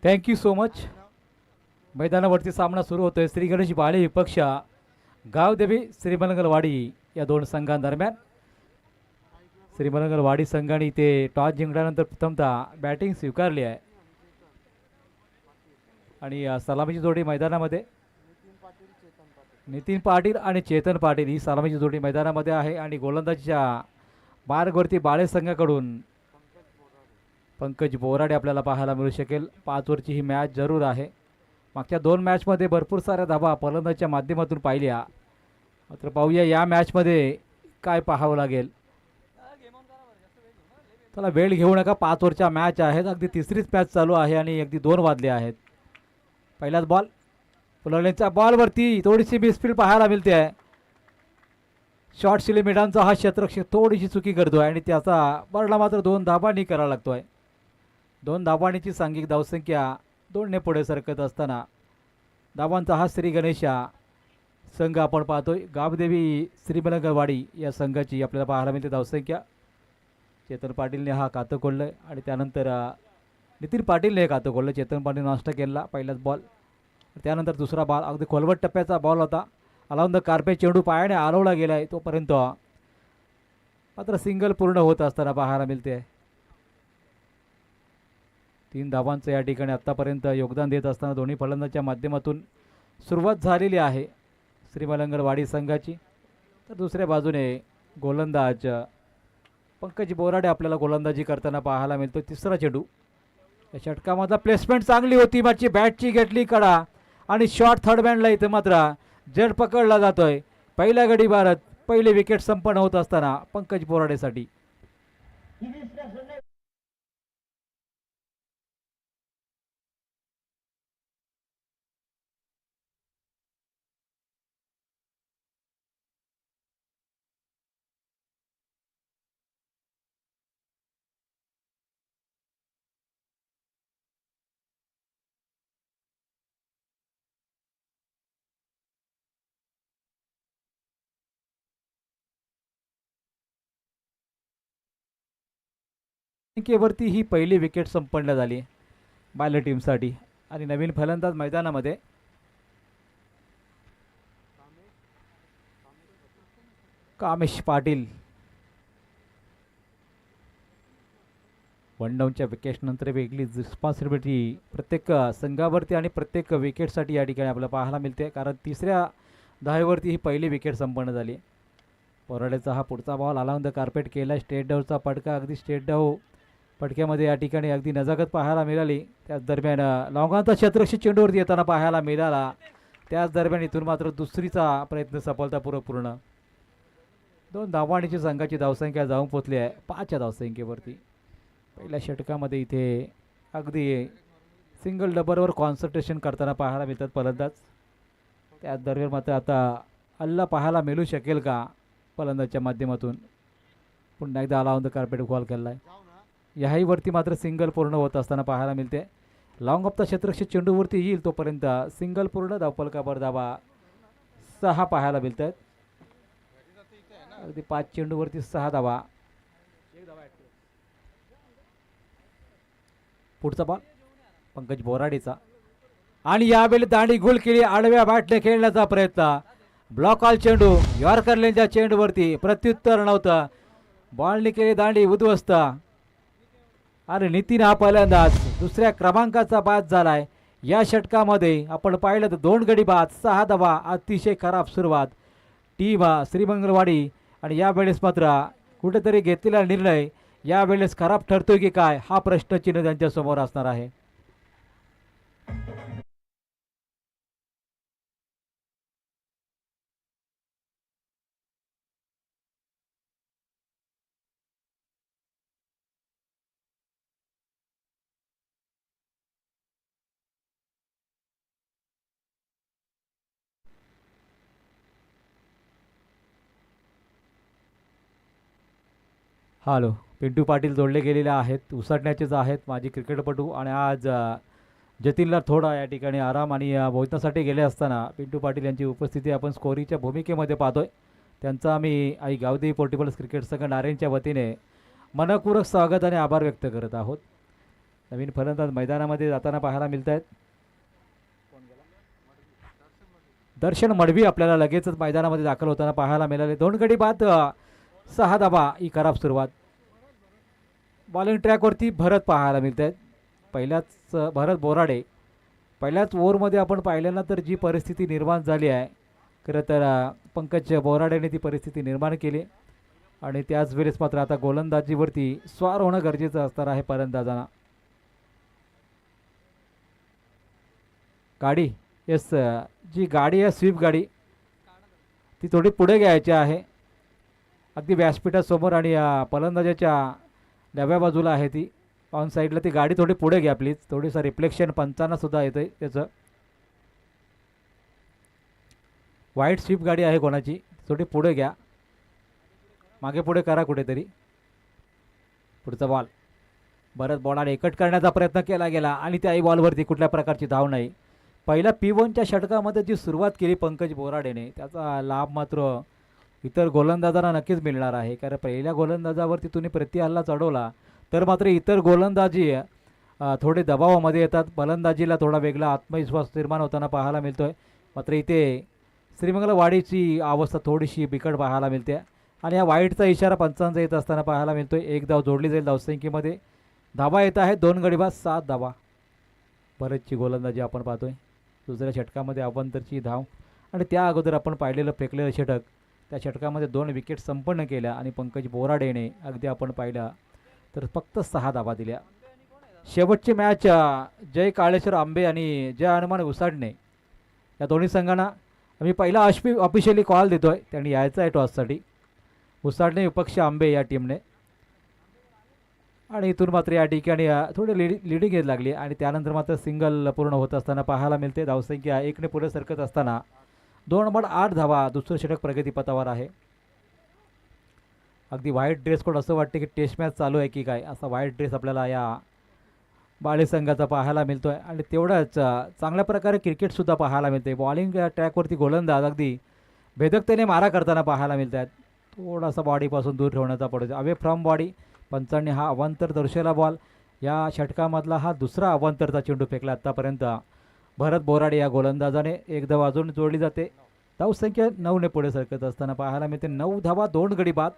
Thank you so much. मैदानावरती सामना सुरू होतोय. श्री गणेश बाळे विपक्ष गावदेवी श्रीमंगलवाडी या दोन संघांदरम्यान. श्रीमंगलवाडी संघाने इथे टॉस जिंकल्यानंतर प्रथमतः बॅटिंग स्वीकारली आहे आणि सलामीची जोडी मैदानामध्ये नितीन पाटील आणि चेतन पाटील ही सलामीची जोडी मैदानामध्ये आहे. आणि गोलंदाजीच्या मार्गवरती बाळे संघाकडून पंकज बोराडे आपल्याला पाहायला मिळू शकेल. 5 ओव्हरची ही मॅच जरूर आहे. मागच्या 2 मॅचमध्ये भरपूर साऱ्या धावा फलंदाजीच्या माध्यमातून पाहिल्या. मात्र पाहूया या मॅचमध्ये काय पाहावं लागेल. त्याला वेळ घेऊ नका. 5 ओव्हरच्या मॅच आहेत. अगदी तिसरीच मॅच चालू आहे आणि अगदी 2 वाजले आहेत. पहिलाच बॉल फुलवलेच्या बॉलवरती थोडीशी मिसफील्ड पाहायला मिळते आहे. शॉर्ट शिलेमिडांचा हा क्षेत्ररक्षक थोडीशी चुकी करतोय आणि त्याचा बरडा मात्र 2 धाबांनी करावा लागतोय. 2 धाबांची सांघिक धावसंख्या 2ने पुढे सरकत असताना धावांचा हा श्री गणेशा संघ आपण पाहतोय. गावदेवी श्रीमंगलवाडी या संघाची आपल्याला पाहायला मिळते धावसंख्या. चेतन पाटीलने हा खातं खोललं आणि त्यानंतर नितीन पाटीलने खातं खोललं. चेतन पाटील नाश्ता केला. पहिलाच बॉल त्यानंतर दुसरा बॉल अगदी खोलवट टप्प्याचा बॉल होता. अलाउन द कार्पेट चेंडू पायाने आलवला गेला आहे तोपर्यंत मात्र सिंगल पूर्ण होत असताना पाहायला मिळते. 3 धावांचं या ठिकाणी आत्तापर्यंत योगदान देत असताना दोन्ही फलंदाजाच्या माध्यमातून सुरुवात झालेली आहे श्रीमंगलवाडी संघाची. तर दुसऱ्या बाजूने गोलंदाज पंकज बोराडे आपल्याला गोलंदाजी करताना पाहायला मिळतो. तिसरा चेंडू या षटकामधला प्लेसमेंट चांगली होती. मागची बॅटची घेतली कडा आणि शॉर्ट थर्ड बँडला इथं मात्र जड पकडला जातोय. पहिल्या गडी भारत पहिले विकेट संपन्न होत असताना पंकज बोराडेसाठी. संख्येवरती ही पहिली विकेट संपन्न झाली बायला टीमसाठी. आणि नवीन फलंदाज मैदानामध्ये कामेश पाटील. 1 डाऊनच्या विकेटनंतर वेगळी रिस्पॉन्सिबिलिटी प्रत्येक संघावरती आणि प्रत्येक विकेटसाठी या ठिकाणी आपल्याला पाहायला मिळते. कारण तिसऱ्या धावेवरती ही पहिली विकेट संपन्न झाली. बोराडेचा हा पुढचा बॉल अलाउन द कार्पेट केला. स्टेट डाऊचा फटका. अगदी स्टेट डाऊ फटक्यामध्ये या ठिकाणी अगदी नजाकत पाहायला मिळाली. त्याच दरम्यान लॉंगांचा क्षेत्ररक्षक चेंडूवरती येताना पाहायला मिळाला. त्याच दरम्यान इथून मात्र दुसरीचा प्रयत्न सफलतापूर्वक पूर्ण. 2 धावांची संघाची धावसंख्या जाऊन पोचली आहे 5 धावसंख्येवरती. पहिल्या षटकामध्ये इथे अगदी सिंगल डबलवर कॉन्सन्ट्रेशन करताना पाहायला मिळतात फलंदाज. त्याच दरम्यान मात्र आता अल्ला पाहायला मिळू शकेल का फलंदाजच्या माध्यमातून. पुन्हा एकदा अलाउन द कार्पेट कॉल केला आहे. याही वरती मात्र सिंगल पूर्ण होत असताना पाहायला मिळते. लॉंग ऑफ द क्षेत्ररक्षक चेंडूवरती येईल तोपर्यंत सिंगल पूर्ण धावफलकावर धावा 6 पाहायला मिळत आहेत. अगदी 5 चेंडूवरती 6 धावा. पुढचा बॉल पंकज बोराडेचा आणि यावेळी दांडी गोल केली. आडव्या बॅटने खेळण्याचा प्रयत्न. ब्लॉक ऑल चेंडू यॉर्कर लेनच्या चेंडूवरती प्रत्युत्तर नव्हतं. बॉलने केली दांडी उद्ध्वस्त आणि नितीन हा पहिल्यांदाच दुसऱ्या क्रमांकाचा बाद झालाय या षटकामध्ये. आपण पाहिलं तर 2 गडी बाद 6 धावा. अतिशय खराब सुरुवात टीम श्रीमंगलवाडी. आणि यावेळेस मात्र कुठेतरी घेतलेला निर्णय यावेळेस खराब ठरतोय की काय हा प्रश्नचिन्ह त्यांच्यासमोर असणार आहे. हॅलो, पिंटू पाटील जोडले गेलेले आहेत. उसटण्याचेच आहेत माजी क्रिकेटपटू. आणि आज जतीनला थोडा या ठिकाणी आराम आणि भोजनासाठी गेले असताना पिंटू पाटील यांची उपस्थिती आपण स्कोरीच्या भूमिकेमध्ये पाहतोय. त्यांचा आम्ही आई गावदेवी पोर्टेबल्स क्रिकेट संघ नारायणच्या वतीने मनपूर्वक स्वागत आणि आभार व्यक्त करत आहोत. नवीन फलंदाज मैदानामध्ये जाताना पाहायला मिळत आहेत. दर्शन मडवी आपल्याला लगेचच मैदानामध्ये दाखल होताना पाहायला मिळाले. 2 गडी बाद 6 धाबा ही खराब सुरुवात. बॉलिंग ट्रॅकवरती भरत पाहायला मिळत आहेत. पहिल्याच भरत बोराडे पहिल्याच ओव्हरमध्ये आपण पाहिल्यानं तर जी परिस्थिती निर्माण झाली आहे, खरं तर पंकज बोराडेने ती परिस्थिती निर्माण केली आणि त्याच वेळेस मात्र आता गोलंदाजीवरती स्वार होणं गरजेचं असणार आहे फलंदाजांना. गाडी येस, जी गाडी आहे स्विफ्ट गाडी ती थोडी पुढे घ्यायची आहे. अगदी व्यासपीठासमोर आणि फलंदाजाच्या डाव्या बाजूला आहे ती ऑन साईडला. ती गाडी थोडी पुढे घ्या प्लीज. थोडीसं रिफ्लेक्शन पंचांना सुद्धा येतं आहे त्याचं. व्हाईट स्विफ्ट गाडी आहे कोणाची, थोडी पुढे घ्या, मागे पुढे करा कुठेतरी. पुढचा बॉल बरंच बॉलाने एकट करण्याचा प्रयत्न केला गेला आणि त्याही बॉलवरती कुठल्या प्रकारची धाव नाही. पहिल्या P1च्या षटकामध्ये जी सुरुवात केली पंकज बोराडेने त्याचा लाभ मात्र इतर गोलंदाजांना नक्कीच मिळणार आहे. कारण पहिल्या गोलंदाजावरती तुम्ही प्रतिहल्ला चढवला तर मात्र इतर गोलंदाजी थोडे दबावामध्ये येतात. फलंदाजीला थोडा वेगळा आत्मविश्वास निर्माण होताना पाहायला मिळतो आहे. मात्र इथे श्रीमंगलवाडीची अवस्था थोडीशी बिकट पाहायला मिळते आणि या वाईटचा इशारा पंचांचा येत असताना पाहायला मिळतो आहे. 1 धाव जोडली जाईल धावसंख्येमध्ये. धाबा येत आहे 2 गडी बाद 7 धाबा. बरेचची गोलंदाजी आपण पाहतोय. दुसऱ्या षटकामध्ये अवंतरची धाव आणि त्या अगोदर आपण पाहिलेलं फेकलेलं षटक, त्या षटकामध्ये 2 विकेट संपन्न केल्या आणि पंकज बोराडेने अगदी आपण पाहिलं तर फक्त 6 धाबा दिल्या. शेवटची मॅच जय काळेश्वर आंबे आणि जय हनुमान उसाडणे या दोन्ही संघांना आम्ही पहिला ऑफिशियली कॉल देतो आहे. त्यांनी यायचं आहे टॉससाठी. उसाडणे विपक्ष आंबे या टीमने आणि इथून मात्र या ठिकाणी थोडी लिडिंग येत लागली आणि त्यानंतर मात्र सिंगल पूर्ण होत असताना पाहायला मिळते. धावसंख्या 1ने पुढे सरकत असताना 2 बाद 8 धावा. दुसरं षटक प्रगतीपथावर आहे. अगदी व्हाईट ड्रेस कोड असं वाटते की टेस्ट मॅच चालू आहे की काय, असा व्हाईट ड्रेस आपल्याला या बाळे संघाचा पाहायला मिळतो आहे आणि तेवढंच चांगल्या प्रकारे क्रिकेटसुद्धा पाहायला मिळते. बॉलिंग ट्रॅकवरती गोलंदाज अगदी भेदकतेने मारा करताना पाहायला मिळत आहेत. थोडासा बॉडीपासून दूर ठेवण्याचा पडतो. Away from body. पंचांनी हा अवांतर दर्शवला बॉल. या षटकामधला हा दुसरा अवांतरचा चेंडू फेकला आत्तापर्यंत भरत बोराडे या गोलंदाजाने. 1 धाव अजून जोडली जाते. धावसंख्या 9ने पुढे सरकत असताना पाहायला मिळते. 9 धावा 2 गडी बाद.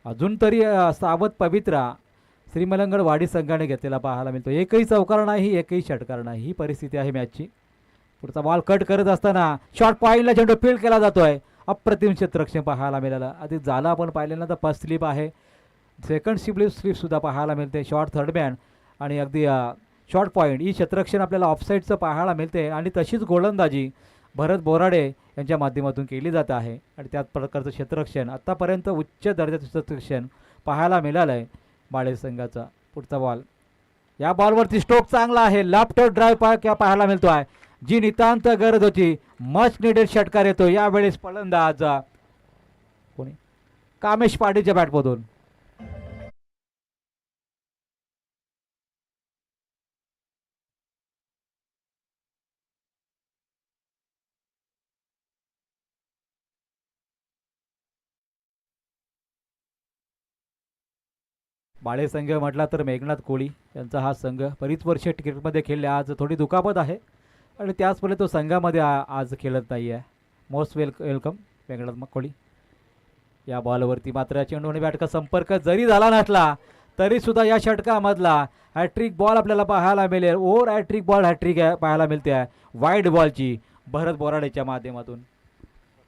अजून तरी सावध पवित्रा श्रीमंगलवाडी संघाने घेतलेला पाहायला मिळतो. एकही चौकार नाही, एकही षटकार नाही, ही परिस्थिती आहे मॅचची. पुढचा बॉल कट करत असताना शॉर्ट पॉईंटला चेंडू फील्ड केला जातोय. अप्रतिम क्षेत्ररक्षण पाहायला मिळालं. आधी झालं आपण पाहिलेलं तर फर्स्ट स्लिप आहे, सेकंड स्लिपसुद्धा पाहायला मिळते. शॉर्ट थर्डमॅन आणि अगदी शॉर्ट पॉईंट ही क्षेत्ररक्षण आपल्याला ऑफसाईडचं पाहायला मिळते आणि तशीच गोलंदाजी भरत बोराडे यांच्या माध्यमातून केली जात आहे आणि त्याच प्रकारचं क्षेत्ररक्षण आत्तापर्यंत उच्च दर्जाचं क्षेत्ररक्षण पाहायला मिळालं आहे बाळे संघाचा. पुढचा बॉल, या बॉलवरती स्ट्रोक चांगला आहे. लेफ्ट ड्राईव्ह पाहायला मिळतो आहे, जी नितांत गरज होती. मच निडेड षटकार येतो यावेळेस फलंदाज कोणी कामेश पाटीलच्या बॅटमधून. बाळे संघ म्हटला तर मेघनाथ कोळी यांचा हा संघ बरीच वर्ष क्रिकेटमध्ये खेळले. आज थोडी दुखापत आहे आणि त्याचमुळे तो संघामध्ये आज खेळत नाही आहे. मोस्ट वेलकम मेघनाथ कोळी. या बॉलवरती मात्र चेंडूने बॅटचा संपर्क जरी झाला नसला तरीसुद्धा या षटकामधला हॅट्रिक बॉल आपल्याला पाहायला मिळेल. ओव्हर हॅट्रिक बॉल हॅट्रिक पाहायला मिळते आहे वाईड बॉलची भरत बोराडेच्या माध्यमातून.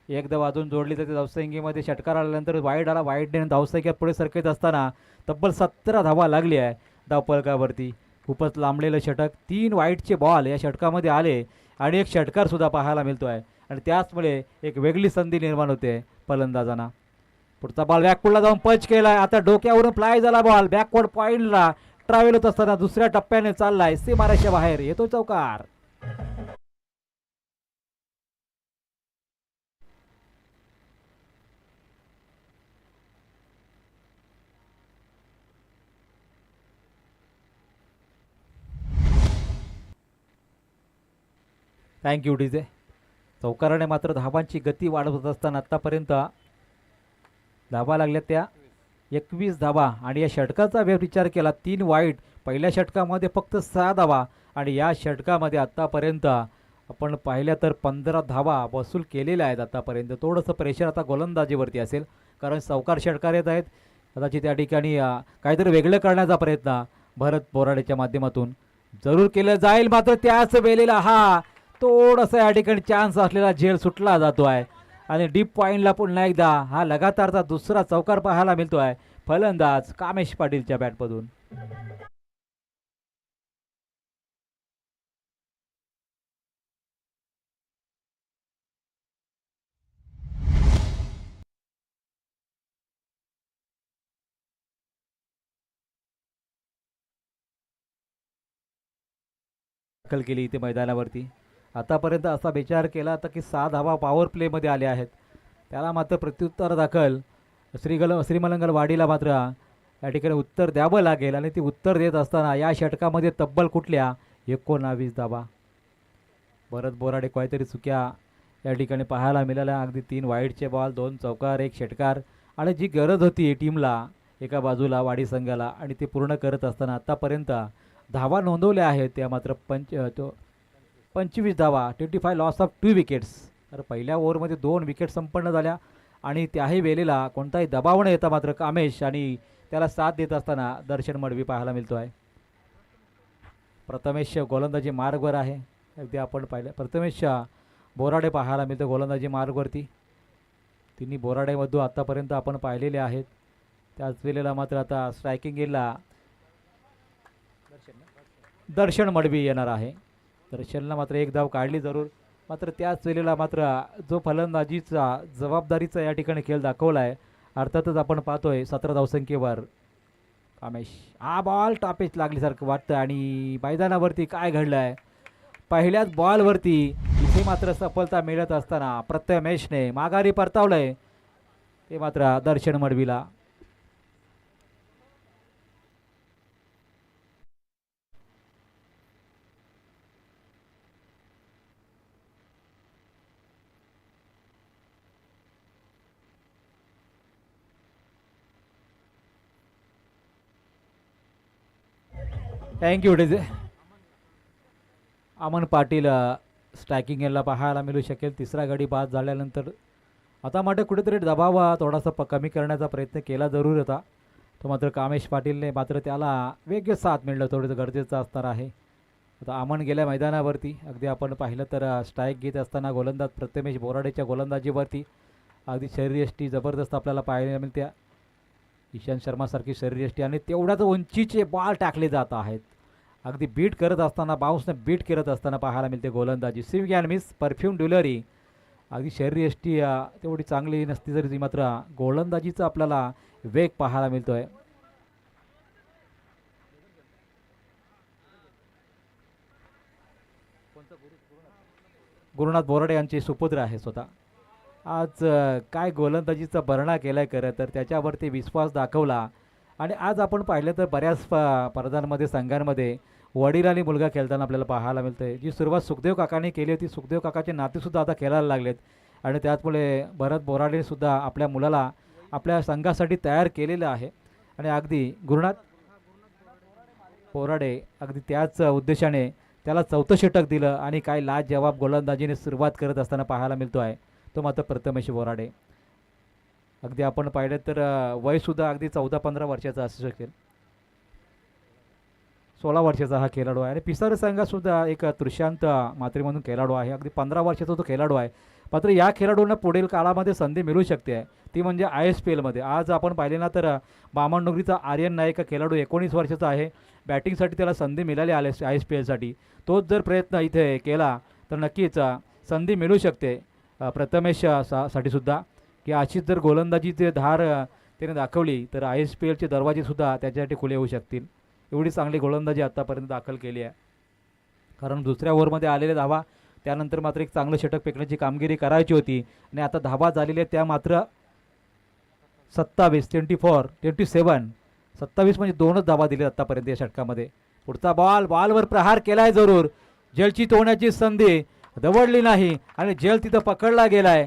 1 धाव अजून जोडली जाते धावसंख्येमध्ये. षटकार आल्यानंतर वाईड आला. वाईडने धावसंख्यात पुढे सरकत असताना तब्बल 17 धावा लागली आहे धावफलकावरती. खूपच लांबलेलं षटक. 3 वाईटचे बॉल या षटकामध्ये आले आणि एक षटकारसुद्धा पाहायला मिळतो आहे आणि त्याचमुळे एक वेगळी संधी निर्माण होते फलंदाजांना. पुढचा बॉल बॅकवर्डला जाऊन पंच केला आहे. आता डोक्यावरून फ्लाय झाला बॉल. बॅकवर्ड पॉईंटला ट्रॅव्हल होत असताना दुसऱ्या टप्प्याने चाललाय. सीमारेषेच्या बाहेर येतो चौकार. Thank you DJ. चौकाराने मात्र धावांची गती वाढवत असताना आत्तापर्यंत धावा लागल्या त्या 21 धावा आणि या षटकाचा विचार केला 3 वाईट पहिल्या षटकामध्ये फक्त 6 धावा आणि या षटकामध्ये आत्तापर्यंत आपण पाहिल्या तर 15 धावा वसूल केलेल्या आहेत आतापर्यंत. थोडंसं प्रेशर आता गोलंदाजीवरती असेल कारण सावकार षटकार येत आहेत. कदाचित त्या ठिकाणी काहीतरी वेगळं करण्याचा प्रयत्न भरत बोराडेच्या माध्यमातून जरूर केलं जाईल, मात्र त्याच वेळेला थोडासा या ठिकाणी चान्स असलेला झेल सुटला जातो आहे आणि डीप पॉईंटला पुन्हा एकदा लगातारचा दुसरा चौकार पाहायला मिळतो आहे फलंदाज कामेश पाटीलच्या बॅटमधून. दाखल केली इथे मैदानावरती. आतापर्यंत असा विचार केला होता की 6 धावा पॉवर प्लेमध्ये आल्या आहेत, त्याला मात्र प्रत्युत्तर दाखल श्रीमलंगल वाडीला मात्र या ठिकाणी उत्तर द्यावं लागेल आणि ती उत्तर देत असताना या षटकामध्ये तब्बल कुठल्या 19 धावा. भरत बोराडे काहीतरी चुक्या या ठिकाणी पाहायला मिळाल्या. अगदी 3 वाईडचे बॉल, 2 चौकार, 1 षटकार आणि जी गरज होती टीमला एका बाजूला वाडी संघाला आणि ते पूर्ण करत असताना आतापर्यंत धावा नोंदवल्या आहेत त्या मात्र 25 धावा, 25 लॉस ऑफ 2 विकेट्स. तर पहिल्या ओव्हरमध्ये 2 विकेट संपन्न झाल्या आणि त्याही वेळेला कोणताही दबाव न येता मात्र कामेश आणि त्याला साथ देत असताना दर्शन मडवी पाहायला मिळतो आहे. प्रथमेश गोलंदाजी मार्गवर आहे. अगदी आपण पाहिलं प्रथमेश बोराडे पाहायला मिळतो गोलंदाजी मार्गवरती. तिन्ही बोराडेमधून आत्तापर्यंत आपण पाहिलेले आहेत. त्याच वेळेला मात्र आता स्ट्रायकिंग गेला दर्शन मडवी येणार आहे. दर्शनला मात्र 1 धाव काढली जरूर, मात्र त्याच वेळेला मात्र जो फलंदाजीचा जबाबदारीचा या ठिकाणी खेळ दाखवला आहे अर्थातच आपण पाहतोय 17 धावसंख्येवर कामेश. बॉल टापेच लागल्यासारखं वाटतं आणि मैदानावरती काय घडलं आहे पहिल्याच बॉलवरती इथे मात्र सफलता मिळत असताना प्रथमेशने माघारी परतावलंय ते मात्र दर्शन मडवीला. थँक्यू डेजे. अमन पाटील स्ट्रायकिंग याला पाहायला मिळू शकेल. तिसरा गडी बाद झाल्यानंतर आता मात्र कुठेतरी दबाव थोडासा कमी करण्याचा प्रयत्न केला जरूर होता, तो मात्र कामेश पाटीलने मात्र त्याला वेगळं साथ मिळणं थोडंसं गरजेचं असणार आहे. आता अमन गेल्या मैदानावरती अगदी आपण पाहिलं तर स्ट्राईक घेत असताना गोलंदाज प्रथमेश बोराडेच्या गोलंदाजीवरती अगदी शरीरयष्टी जबरदस्त आपल्याला पाहायला मिळते. ईशांत शर्मासारखी शरीरयष्टी आणि तेवढ्याच उंचीचे बॉल टाकले जात आहेत. अगदी बीट करत असताना बाउन्सने बीट करत असताना पाहायला मिळते गोलंदाजी. स्विंग अँड मिस परफ्यूम ड्युलरी. अगदी शरीरयष्टी तेवढी चांगली नसती तरी मात्र गोलंदाजीचा आपल्याला वेग पाहायला मिळतो आहे. गुरुनाथ बोराडे यांचे सुपुत्र आहे स्वतः. आज काय गोलंदाजीचा भरणा केला आहे खरं तर त्याच्यावरती विश्वास दाखवला आणि आज आपण पाहिलं तर बऱ्याच स्पर्धांमध्ये संघांमध्ये वडील आणि मुलगा खेळताना आपल्याला पाहायला मिळतं आहे. जी सुरुवात सुखदेव काकांनी केली होती, सुखदेव काकाचे नातेसुद्धा आता खेळायला लागलेत आणि त्याचमुळे भरत बोराडेसुद्धा आपल्या मुलाला आपल्या संघासाठी तयार केलेलं आहे आणि अगदी गुरुनाथ बोराडे अगदी त्याच उद्देशाने त्याला 4थं षटक दिलं आणि काय लाजवाब गोलंदाजीने सुरुवात करत असताना पाहायला मिळतो आहे तो मात्र प्रथमेश बोराडे. अगदी आपण पाहिलं तर वयसुद्धा अगदी 14-15 वर्षाचा असू शकेल. 16 वर्षाचा हा खेळाडू आहे आणि पिसार संघातसुद्धा एक तृशांत मात्रे म्हणून खेळाडू आहे. अगदी 15 वर्षाचा तो खेळाडू आहे. मात्र या खेळाडूंना पुढील काळामध्ये संधी मिळू शकते आहे, ती म्हणजे ISPLमध्ये. आज आपण पाहिले ना तर बामणनगरीचा आर्यन नाईक हा खेळाडू 19 वर्षाचा आहे. बॅटिंगसाठी त्याला संधी मिळाली आले ISPLसाठी. तोच जर प्रयत्न इथे केला तर नक्कीच संधी मिळू शकते प्रथमेश साठी सुद्धा, की अशीच जर गोलंदाजीचे धार त्याने दाखवली तर ISPLचे दरवाजेसुद्धा त्याच्यासाठी खुले होऊ शकतील. एवढी चांगली गोलंदाजी आत्तापर्यंत दाखल केली आहे. कारण दुसऱ्या ओव्हरमध्ये आलेले धावा त्यानंतर मात्र एक चांगलं षटक फेकण्याची कामगिरी करायची होती आणि आता धावा झालेल्या त्या मात्र 27, 27 म्हणजे 2च धावा दिल्या आत्तापर्यंत या षटकामध्ये. पुढचा बॉलवर प्रहार केलाय जरूर, जलचित होण्याची संधी दवडली नाही आणि जेल तिथं पकडला गेलाय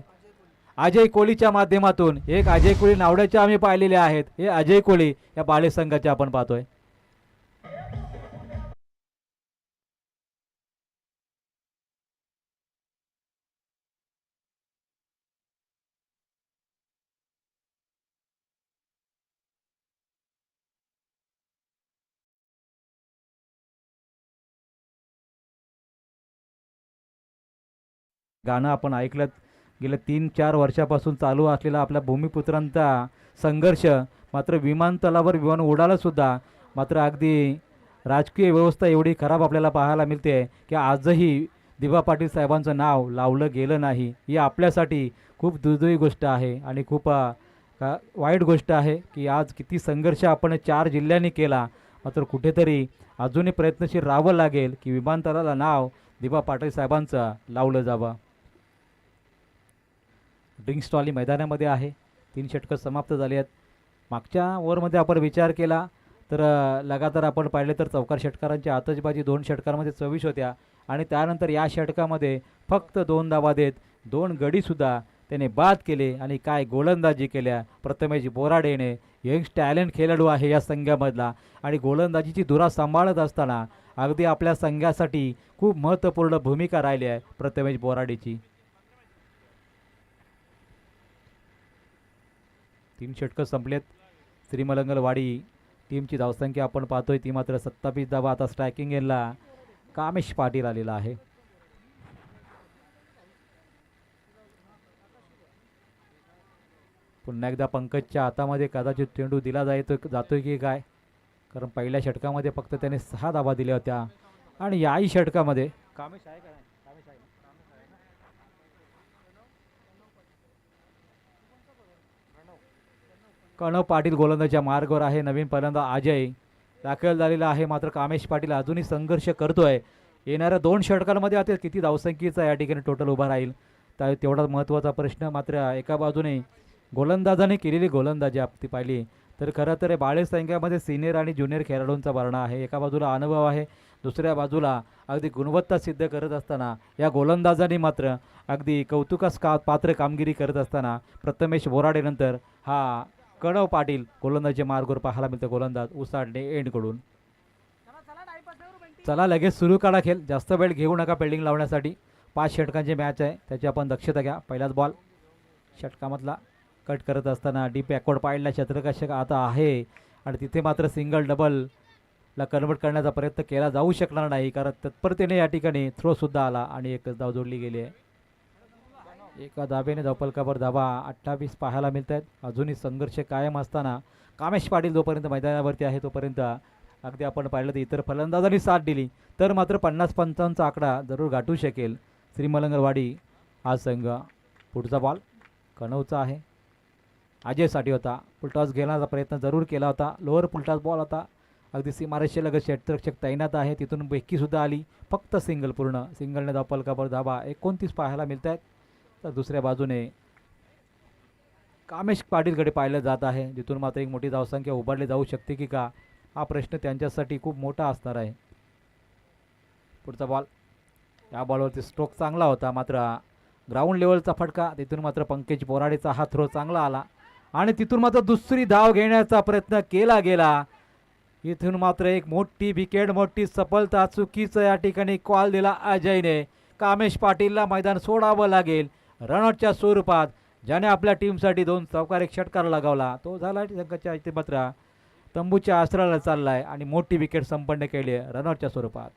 अजय कोहलीच्या माध्यमातून. एक अजय कोहली नावड्याचे आम्ही पाहिलेले आहेत, हे अजय कोहली या बाले संघाचे आपण पाहतोय. गाणं आपण ऐकलं. गेल्या 3-4 वर्षापासून चालू असलेला आपल्या भूमिपुत्रांचा संघर्ष मात्र विमानतळावर विमान उडालं सुद्धा मात्र अगदी राजकीय व्यवस्था एवढी खराब आपल्याला पाहायला मिळते की आजही दिवा पाटील साहेबांचं नाव लावलं गेलं नाही. ही आपल्यासाठी खूप दुर्दैवी गोष्ट आहे आणि खूप वाईट गोष्ट आहे की आज किती संघर्ष आपण 4 जिल्ह्यांनी केला मात्र कुठेतरी अजूनही प्रयत्नशील राहावं लागेल की विमानतळाला नाव दिवा पाटील साहेबांचं लावलं जावं. ड्रिंक्स ट्रॉली मैदानामध्ये आहे. 3 षटकं समाप्त झाली आहेत. मागच्या ओव्हरमध्ये आपण विचार केला तर लगातार आपण पाहिले तर चौकार षटकारांची आतषबाजी 2 षटकांमध्ये 24 होत्या आणि त्यानंतर या षटकामध्ये फक्त 2 धावा देत 2 गडीसुद्धा त्याने बाद केले आणि काय गोलंदाजी केल्या प्रथमेश बोराडेने. यंग टॅलेंट खेळाडू आहे या संघामधला आणि गोलंदाजीची धुरा सांभाळत असताना अगदी आपल्या संघासाठी खूप महत्त्वपूर्ण भूमिका राहिली आहे प्रथमेश बोराडेची. 3 षटकं संपलेत. श्रीमंगलवाडी टीमची धावसंख्या आपण पाहतोय ती मात्र 27 धावा. आता स्ट्रायकिंग एंडला कामेश पाटील आलेला आहे. पुन्हा एकदा पंकजच्या हातामध्ये कदाचित चेंडू दिला जातोय की काय, कारण पहिल्या षटकामध्ये फक्त त्याने 6 धावा दिल्या होत्या आणि याही षटकामध्ये कामेश आहे का नाही? कामेश आहे ना? कणव पाटील गोलंदाजीच्या मार्गावर आहे. नवीन पहिल्यांदा अजय दाखल झालेला आहे मात्र कामेश पाटील अजूनही संघर्ष करतोय. येणाऱ्या 2 षटकांमध्ये आता किती धावसंख्येचा या ठिकाणी टोटल उभा राहील तर तेवढा महत्त्वाचा प्रश्न. मात्र एका बाजूने गोलंदाजाने केलेली गोलंदाजी आपण पाहिली तर खरं तर बाळे संघामध्ये सिनियर आणि ज्युनियर खेळाडूंचा भरणा आहे. एका बाजूला अनुभव आहे, दुसऱ्या बाजूला अगदी गुणवत्ता सिद्ध करत असताना या गोलंदाजांनी मात्र अगदी कौतुकास पात्र कामगिरी करत असताना प्रथमेश बोराडेनंतर हा कणव पाटील गोलंदाजी मार्गावर पाहायला मिळतं. गोलंदाज उसाडणे एंडकडून. चला लगेच सुरू करा खेळ, जास्त वेळ घेऊ नका फिल्डिंग लावण्यासाठी. 5 षटकांची मॅच आहे त्याची आपण दक्षता घ्या. पहिलाच बॉल षटकामधला कट करत असताना डीप बॅकवर्ड पाहिला क्षेत्ररक्षक आता आहे आणि तिथे मात्र सिंगल डबलला कन्वर्ट करण्याचा प्रयत्न केला जाऊ शकणार नाही कारण तत्परतेने या ठिकाणी थ्रोसुद्धा आला आणि एकच धाव जोडली गेली आहे. एका धाब्याने धावपलकावर धावा 28 पाहायला मिळत आहेत. अजूनही संघर्ष कायम असताना कामेश पाटील जोपर्यंत मैदानावरती आहे तोपर्यंत अगदी आपण पाहिलं तर इतर फलंदाजांनी साथ दिली तर मात्र 50-55चा आकडा जरूर गाठू शकेल श्रीमंगलवाडी हा संघ. पुढचा बॉल कणवचा आहे, अजयसाठी होता. फुलटॉस घेण्याचा प्रयत्न जरूर केला होता. लोअर फुलटॉस बॉल आता अगदी सीमारेषेलगत क्षेत्ररक्षक तैनात आहे तिथून बेकीसुद्धा आली. फक्त सिंगल पूर्ण सिंगलने धावपलकावर धावा 29 पाहायला मिळत आहेत. तर दुसऱ्या बाजूने कामेश पाटीलकडे पाहिलं जात आहे जिथून मात्र एक मोठी धावसंख्या उभारली जाऊ शकते की का हा प्रश्न त्यांच्यासाठी खूप मोठा असणार आहे. पुढचा बॉल या बॉलवरती स्ट्रोक चांगला होता मात्र ग्राउंड लेवलचा फटका. तिथून मात्र पंकज बोराडेचा हा थ्रो चांगला आला आणि तिथून मात्र दुसरी धाव घेण्याचा प्रयत्न केला गेला. इथून मात्र एक मोठी विकेट, मोठी सफलता. चुकीचं या ठिकाणी कॉल दिला अजयने. कामेश पाटीलला मैदान सोडावं लागेल रनआउटच्या स्वरूपात. ज्याने आपल्या टीमसाठी 2 चौकार एक षटकार लगावला तो झाला संघाच्या इथे मात्र तंबूच्या आश्रयाला चाललाय आणि मोठी विकेट संपन्न केली आहे रनआउटच्या स्वरूपात.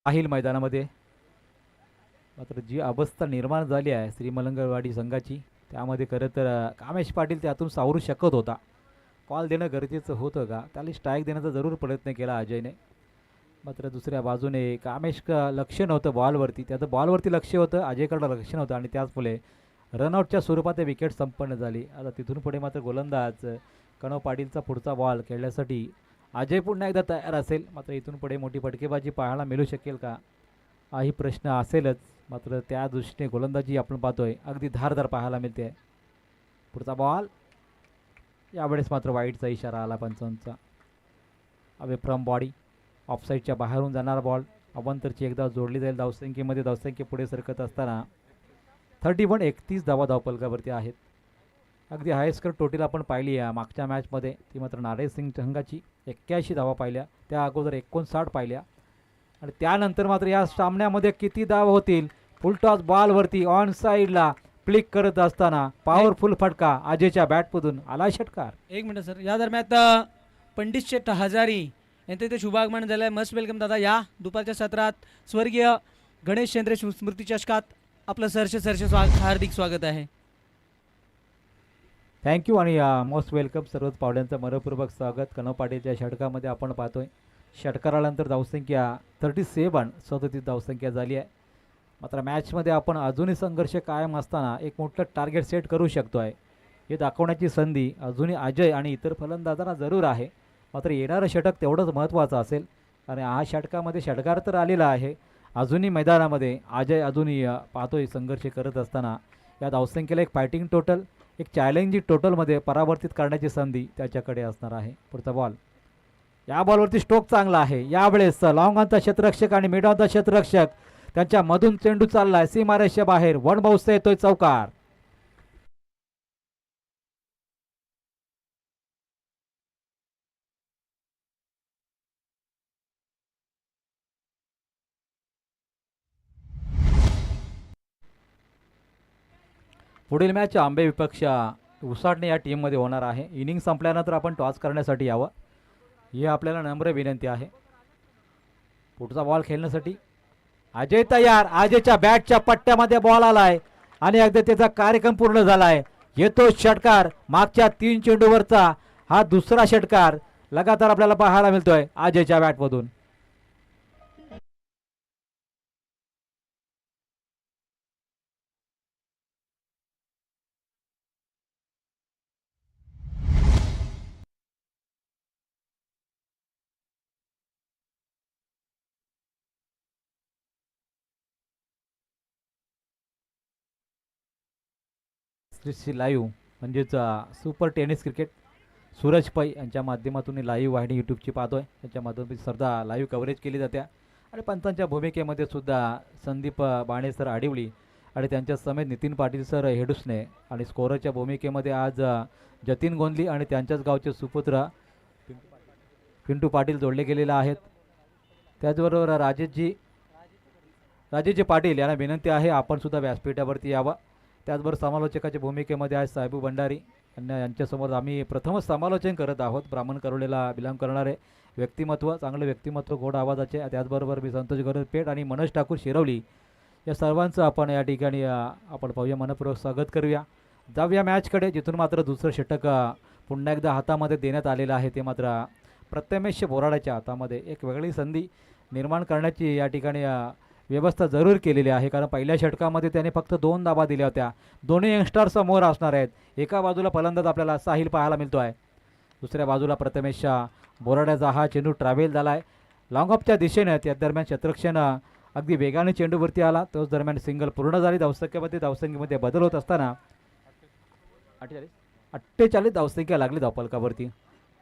पाहिल मैदानामध्ये मात्र जी अवस्था निर्माण झाली आहे श्रीमंगलवाडी संघाची त्यामध्ये खरं तर कामेश पाटील त्यातून सावरू शकत होता. कॉल देणं गरजेचं होतं का, त्याला स्ट्राईक देण्याचा जरूर प्रयत्न केला अजयने. मात्र दुसऱ्या बाजूने कामेश लक्ष नव्हतं बॉलवरती, त्याचं बॉलवरती लक्ष होतं, अजयकडं लक्ष नव्हतं आणि त्याचमुळे रनआउटच्या स्वरूपात ते विकेट संपन्न झाली. आता तिथून पुढे मात्र गोलंदाज कणव पाटीलचा पुढचा बॉल खेळण्यासाठी अजय पुन्हा एकदा तयार असेल. मात्र इथून पुढे मोठी फटकेबाजी पाहायला मिळू शकेल का हाही प्रश्न असेलच. मात्र त्या दृष्टीने गोलंदाजी आपण पाहतोय अगदी धारदार पाहायला मिळते. पुढचा बॉल यावेळेस मात्र वाईटचा इशारा आला पंचांचा. अवे फ्रॉम बॉडी ऑफसाईडच्या बाहेरून जाणारा बॉल अवंतरची एकदा जोडली जाईल. धावसंख्येमध्ये धावसंख्ये पुढे सरकत असताना 31 धावा धावपलकावरती आहेत. अगदी हायस्कर टोटल आपण पाहिली आहे मागच्या मॅचमध्ये, ती मात्र नारायण सिंग संघाची 81 धावा पाहिल्या, त्या अगोदर 59 पाहिल्या. आणि त्यानंतर मात्र या सामन्यामध्ये किती धावा होतील. फुलटॉस बॉलवरती ऑन साईडला फ्लिक करत असताना पॉवरफुल फटका अजयच्या बॅटमधून आला षटकार. एक मिनिट सर, या दरम्यान पंडित शेठ हजारी यांचे ते शुभागमन झालं आहे. मस्ट वेलकम दादा. या दुपारच्या सत्रात स्वर्गीय गणेश शेंद्रे स्मृती चषकात आपलं सरसे हार्दिक स्वागत आहे. थँक्यू आणि मोस्ट वेलकम सर्वच पाहुण्यांचं मनपूर्वक स्वागत. कनव पाटीलच्या षटकामध्ये आपण पाहतोय षटकारानंतर धावसंख्या 37 37 धावसंख्या झाली आहे. मात्र मॅचमध्ये आपण अजूनही संघर्ष कायम असताना एक मोठं टार्गेट सेट करू शकतो आहे हे दाखवण्याची संधी अजूनही अजय आणि इतर फलंदाजांना जरूर आहे. मात्र येणारं षटक तेवढंच महत्त्वाचं असेल आणि हा षटकामध्ये षटकार तर आलेला आहे. अजूनही मैदानामध्ये अजय अजूनही पाहतोय संघर्ष करत असताना या धावसंख्येला एक फायटिंग टोटल, एक चॅलेंजिंग टोटलमध्ये परावर्तित करण्याची संधी त्याच्याकडे असणार आहे. पुढचा बॉल, या बॉलवरती स्ट्रोक चांगला आहे. यावेळेस लॉंग ऑनचा क्षेत्ररक्षक आणि मिड ऑनचा क्षेत्ररक्षक त्यांच्यामधून चेंडू चाललाय सीमारेषेच्या बाहेर. वन बाउन्सचा येतोय चौकार. पुढील मॅच आंबे विपक्ष उसाटणे या टीममध्ये होणार आहे. इनिंग संपल्यानंतर आपण टॉस करण्यासाठी यावं ही आपल्याला नम्र विनंती आहे. पुढचा बॉल खेळण्यासाठी अजय तयार. अजयच्या बॅटच्या पट्ट्यामध्ये बॉल आलाय आणि अगदी त्याचा कार्यक्रम पूर्ण झालाय. येतो षटकार. मागच्या 3 चेंडूवरचा हा दुसरा षटकार लगातार आपल्याला पाहायला मिळतोय अजयच्या बॅटमधून. लाईव्ह म्हणजेच सुपर टेनिस क्रिकेट सूरज पै यांच्या माध्यमातून लाईव्ह वाहिनी यूट्यूबची पाहतोय. त्याच्यामधून स्पर्धा लाईव्ह कव्हरेज केली जाते आणि पंचांच्या भूमिकेमध्ये सुद्धा संदीप बाणे सर आडिवली आणि त्यांच्या समेत नितीन पाटील सर हेडुसने आणि स्कोरच्या भूमिकेमध्ये आज जतीन गोंदली आणि त्यांच्याच गावचे सुपुत्र पिंटू पाटील जोडले गेलेले आहेत. त्याचबरोबर राजेशजी पाटील यांना विनंती आहे आपण सुद्धा व्यासपीठावरती यावं. त्याचबरोबर समालोचकाच्या भूमिकेमध्ये आज साहेबू भंडारी यांच्यासमोर आम्ही प्रथमच समालोचन करत आहोत. ब्राह्मण करोलीला बिलॉंग करणारे व्यक्तिमत्व, चांगले व्यक्तिमत्व, गोड आवाजाचे. त्याचबरोबर मी संतोष गरजपेठ आणि मनोज ठाकूर शिरवली या सर्वांचं आपण या ठिकाणी आपण पाहूया, मनपूर्वक स्वागत करूया. जाऊया मॅचकडे, जिथून मात्र दुसरं षटक पुन्हा एकदा हातामध्ये देण्यात आलेलं आहे. ते मात्र प्रथमेश बोराड्याच्या हातामध्ये एक वेगळी संधी निर्माण करण्याची या ठिकाणी व्यवस्था जरूर केलेली आहे. कारण पहिल्या षटकामध्ये त्याने फक्त 2 धावा दिल्या होत्या. दोन्ही यंगस्टर समोर असणार आहेत. एका बाजूला फलंदाज आपल्याला साहिल पाहायला मिळतो आहे, दुसऱ्या बाजूला प्रथमेश बोराड्याचा हा चेंडू ट्रॅव्हल झाला आहे लॉंग ऑफच्या दिशेनं. त्या दरम्यान क्षेत्ररक्षण अगदी वेगाने चेंडूवरती आला. तोच दरम्यान सिंगल पूर्ण झाली. धावसंख्येमध्ये बदल होत असताना 48 धावसंख्या लागली धावफलकावरती.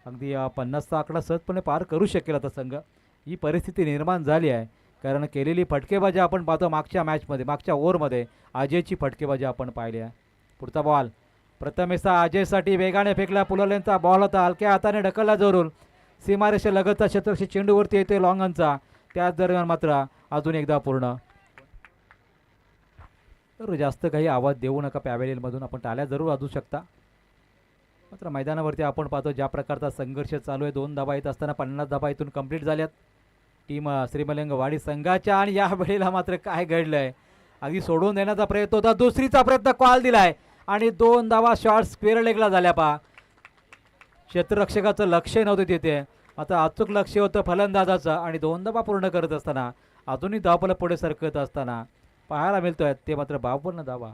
अगदी 50चा आकडा सहजपणे पार करू शकेल आता संघ. ही परिस्थिती निर्माण झाली आहे कारण केलेली फटकेबाजी आपण पाहतो मागच्या मॅचमध्ये, मागच्या ओव्हरमध्ये अजयची फटकेबाजी आपण पाहिली आहे. पुढचा बॉल प्रथमेशचा अजयसाठी वेगाने फेकला. पुललेंचा बॉल होता, हलक्या हाताने ढकलला जोरून सीमारेषे लगतचा क्षेत्ररक्षक चेंडूवरती येते लॉंगनचा. त्याच दरम्यान मात्र अजून एकदा पूर्ण. तर जास्त काही आवाज देऊ नका पॅव्हेलियनमधून, आपण टाळ्या जरूर वाजवू शकता. मात्र मैदानावरती आपण पाहतो ज्या प्रकारचा संघर्ष चालू आहे. 2 धावा येत असताना 50 धावा इथून कंप्लीट झाल्यात टीम श्रीमलिंग वाडी संघाच्या. आणि या वेळेला मात्र काय घडलंय, अगदी सोडून देण्याचा प्रयत्न होता, दुसरीचा प्रयत्न कॉल दिलाय आणि 2 धावा शॉर्ट स्क्वेअर लेगला झाल्या. पहा क्षेत्ररक्षकाचं लक्ष नव्हतं तिथे, आता अचूक लक्ष होतं फलंदाजाचं आणि 2 धावा पूर्ण करत असताना अजूनही धावफलक पुढे सरकत असताना पाहायला मिळतोय ते मात्र 52 धावा.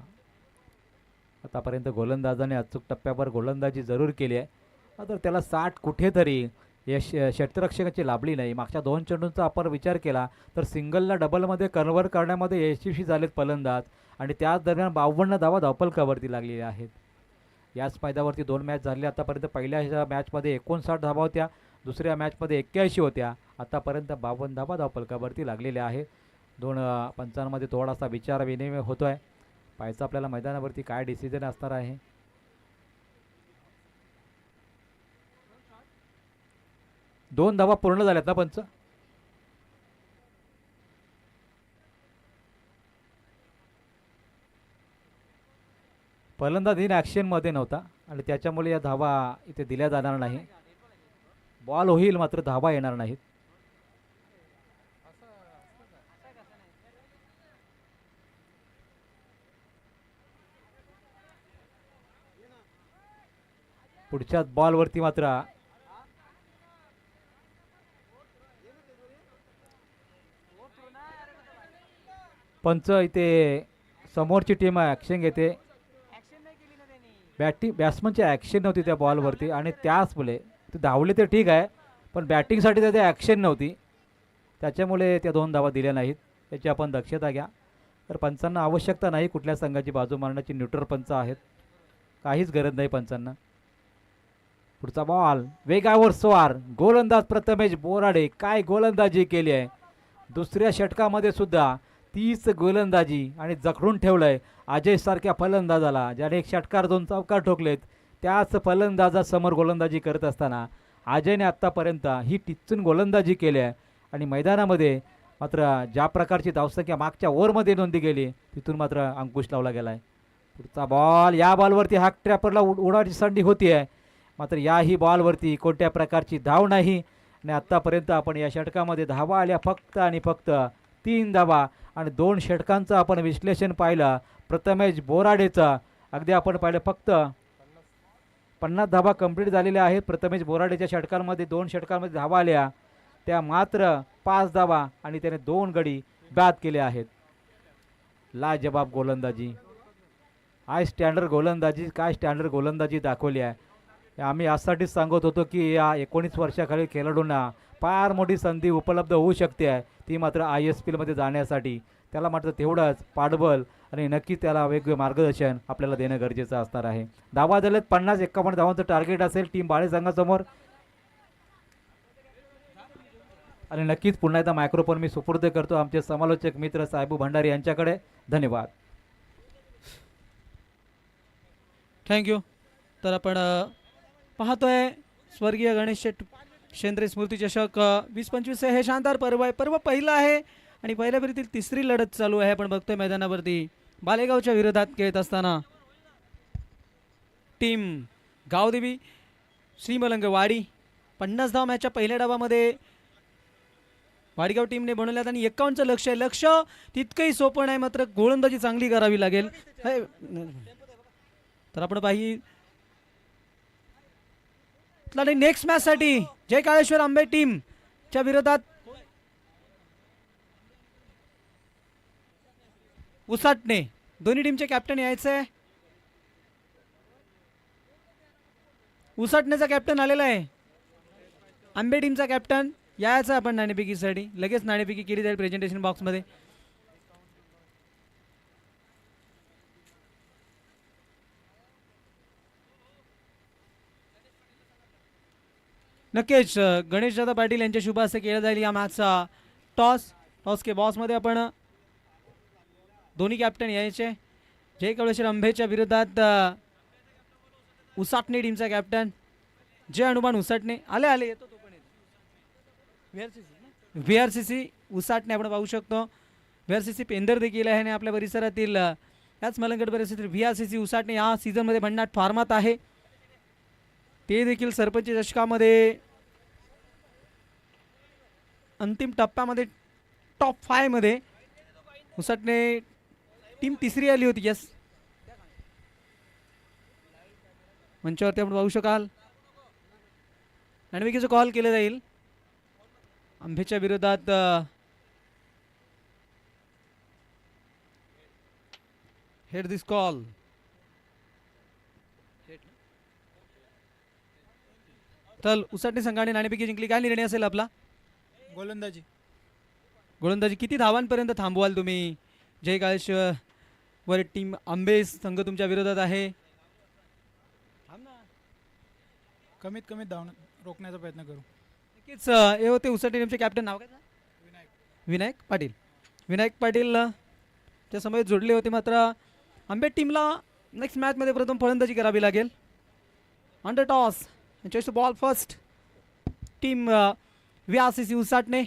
आतापर्यंत गोलंदाजाने अचूक टप्प्यावर गोलंदाजी जरूर केली आहे, मात्र त्याला 60 कुठेतरी यश क्षेत्ररक्षकाची लाभली नाही. मागच्या 2 चेंडूंचा आपण विचार केला तर सिंगलला डबलमध्ये कन्व्हर्ट करण्यामध्ये यशस्वी झालेत फलंदाज आणि त्याच दरम्यान 52 धावा धावफलकावरती लागलेल्या आहेत. याच मैदानावरती 2 मॅच झाले आतापर्यंत. पहिल्या मॅचमध्ये 59 धावा होत्या, दुसऱ्या मॅचमध्ये 81 होत्या. आतापर्यंत 52 धावा धावफलकावरती लागलेल्या आहे. 2 पंचांमध्ये थोडासा विचार विनिमय होतो आहे. पाहायचं आपल्याला मैदानावरती काय डिसिजन असणार आहे. 2 धावा पूर्ण झाल्यात ना पंच. फलंदाज इन ॲक्शनमध्ये नव्हता आणि त्याच्यामुळे या धावा इथे दिल्या जाणार नाही. बॉल होईल मात्र धावा येणार नाहीत. पुढच्या बॉलवरती मात्र पंच इथे समोरची टीम ॲक्शन घेते. बॅट्समनची ॲक्शन नव्हती त्या बॉलवरती आणि त्याचमुळे ते धावले ते ठीक आहे पण बॅटिंगसाठी त्याची ॲक्शन नव्हती त्याच्यामुळे त्या 2 धावा दिल्या नाहीत. याची आपण दक्षता घ्या. तर पंचांना आवश्यकता नाही कुठल्या संघाची बाजू मारण्याची. न्यूट्रल पंच आहेत, काहीच गरज नाही पंचांना. पुढचा बॉल वेगावर स्वार, गोलंदाज प्रथमेश बोराडे काय गोलंदाजी केली आहे. दुसऱ्या षटकामध्ये सुद्धा 30 गोलंदाजी आणि जखडून ठेवलंय अजय सारख्या फलंदाजाला ज्याने 1 षटकार 2 चौकार ठोकलेत. त्याच फलंदाजासमोर गोलंदाजी करत असताना अजयने आत्तापर्यंत ही टिच्चून गोलंदाजी केली आहे आणि मैदानामध्ये मात्र ज्या प्रकारची धावसंख्या मागच्या ओव्हरमध्ये नोंदली गेली तिथून मात्र अंकुश लावला गेला आहे. पुढचा बॉल या बॉलवरती हाक ट्रॅपरला उडवायची संधी होती आहे मात्र याही बॉलवरती कोणत्या प्रकारची धाव नाही आणि आत्तापर्यंत आपण या षटकामध्ये धावा आल्या फक्त आणि फक्त 3 धावा आणि 2 षटकांचं आपण विश्लेषण पाहिलं प्रथमेश बोराडेचं. अगदी आपण पाहिलं फक्त 50 धावा कंप्लीट झालेल्या आहेत प्रथमेश बोराडेच्या षटकांमध्ये. 2 षटकांमध्ये धावा आल्या त्या मात्र 5 धावा आणि त्याने 2 गडी बाद केले आहेत. लाजबाब गोलंदाजी, हाय स्टँडर्ड गोलंदाजी, काय स्टँडर्ड गोलंदाजी दाखवली आहे. आम्ही यासाठीच सांगत होतो की या 19 वर्षाखालील खेळाडूंना फार मोठी संधी उपलब्ध होऊ शकते आहे ती मात्र ISPLमध्ये जाण्यासाठी. त्याला मात्र तेवढंच पाठबळ आणि नक्की त्याला वेगवेगळे मार्गदर्शन आपल्याला देणं गरजेचं असणार आहे. धावा झालेत 50-51 धावांचं टार्गेट असेल टीम बाळे संघासमोर. आणि नक्कीच पुन्हा एकदा मायक्रोफोन मी सुपूर्द करतो आमचे समालोचक मित्र साहेबू भंडारी यांच्याकडे. धन्यवाद. थँक्यू. तर आपण पाहतोय स्वर्गीय गणेश शेंद्रे स्मृती चषक 20-25 हे शानदार पर्व आहे. पर्व पहिलं आहे आणि पहिल्या फेरीतील 3री लढत चालू आहे. आपण बघतोय मैदानावरती बालेगावच्या विरोधात खेळत असताना टीम गावदेवी श्रीमलंग वाडी 50 धाव मॅचच्या पहिल्या डावामध्ये वाडगाव टीमने बनवल्यात आणि 51चं लक्ष आहे. लक्ष तितकंही सोपं नाही मात्र गोलंदाजी चांगली करावी लागेल. तर आपण नेक्स्ट मॅच साठी जय काळेश्वर आंबे टीमच्या विरोधात उसाटणे दोन्ही टीमचे कॅप्टन यायचे आहे. उसाटणेचा कॅप्टन आलेला आहे. आंबे टीमचा कॅप्टन यायचा आपण नाणेफेकीसाठी. लगेच नाणेफेकी केली जाईल प्रेझेंटेशन बॉक्समध्ये. नक्कीच गणेशदादा पाटील यांच्या शुभ हस्ते केला जाईल या मॅचचा टॉस के बॉसमध्ये आपण दोन्ही कॅप्टन यायचे. जय कळेश्वर आंबेच्या विरोधात उसाटणे टीमचा कॅप्टन जय हनुमान उसाटणे आले येतो तो पण VRCC उसाटणे आपण पाहू शकतो. VRCC पेंदर देखील आहे आणि आपल्या परिसरातील याच मलंगड परिसरातील VRCC उसाटणे या सीझनमध्ये भन्नाट फॉर्मात आहे. ते देखील सरपंच चषकामध्ये अंतिम टप्प्यामध्ये टॉप 5 मध्ये उसाटणे टीम 3री आली होती. यस मंचावरती आपण पाहू शकाल. नाणेफेकीचा कॉल केला जाईल आंबेच्या विरोधात. हेड दिस कॉल. तर उसाटणे संघाने नाणेफेकी जिंकली. काय निर्णय असेल आपला? गोलंदाजी किती धावांपर्यंत थांबवाल तुम्ही? जय काळेश्वर वर टीम आंबे संघ तुमच्या विरोधात आहे. कमीत कमी धावून रोखण्याचा प्रयत्न करू. नक्कीच हे होते उसाटणे टीमचे कॅप्टन. नाव काय? विनायक पाटील. विनायक पाटील त्या समोर जोडले होते. मात्र आंबे टीमला नेक्स्ट मॅचमध्ये प्रथम फलंदाजी करावी लागेल. Under toss choice ball first. Team VRCC उसाटणे.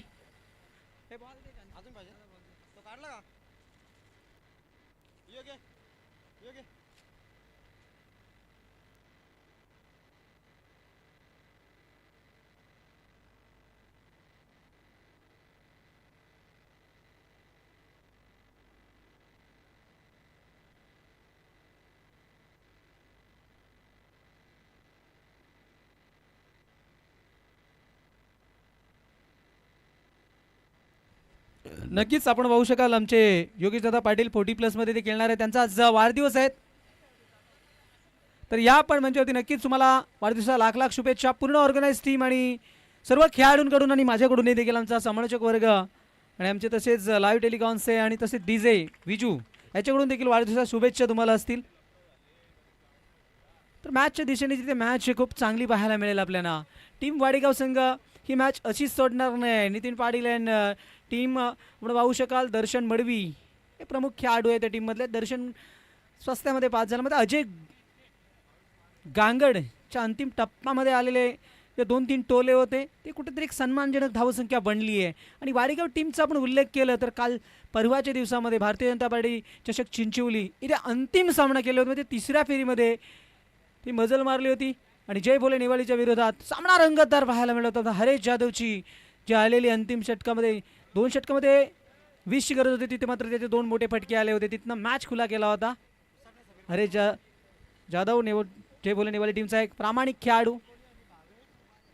नक्कीच आपण पाहू शकाल आमचे योगेशदादा पाटील 40+ मध्ये ते खेळणार आहे. त्यांचा आज वाढदिवस आहे. तर या पण मंचावरती नक्कीच तुम्हाला वाढदिवसाला लाख लाख शुभेच्छा. पूर्ण ऑर्गनाइज टीम आणि सर्व खेळाडूंकडून आणि माझ्याकडूनही देखील आमचा समालोचक वर्ग आणि आमचे तसेच लाईव्ह टेलिकॉन्सचे आणि तसेच DJ विजू याच्याकडून देखील वाढदिवसाच्या शुभेच्छा तुम्हाला असतील. तर मॅचच्या दिशेने जिथे मॅच खूप चांगली पाहायला मिळेल आपल्याला. टीम वाडेगाव संघ ही मॅच अशीच सोडणार नाही. नितीन पाटील अँड टीम आपण पाहू शकाल. दर्शन मडवी हे प्रमुख खेळाडू आहे त्या टीममधले. दर्शन स्वस्त्यामध्ये 5 झाल्यामध्ये अजय गांगडच्या अंतिम टप्प्यामध्ये आलेले जे 2-3 टोले होते ते कुठेतरी एक सन्मानजनक धावसंख्या बनली आहे. आणि वाडेगाव टीमचा आपण उल्लेख केला तर काल परवाच्या दिवसामध्ये भारतीय जनता पार्टी चषक चिंचवली इथे अंतिम सामना केला होता. म्हणजे तिसऱ्या फेरीमध्ये ती मजल मारली होती आणि जय भोले नेवाळीच्या विरोधात सामना रंगतदार पाहायला मिळत होता. हरेश जाधवची जी आलेली अंतिम षटकामध्ये 2 षटकामध्ये 20ची गरज होती तिथे मात्र त्याचे 2 मोठे फटके आले होते. तिथनं मॅच खुला केला होता. हरेश जाधव जय भोले नेवाळी टीमचा एक प्रामाणिक खेळाडू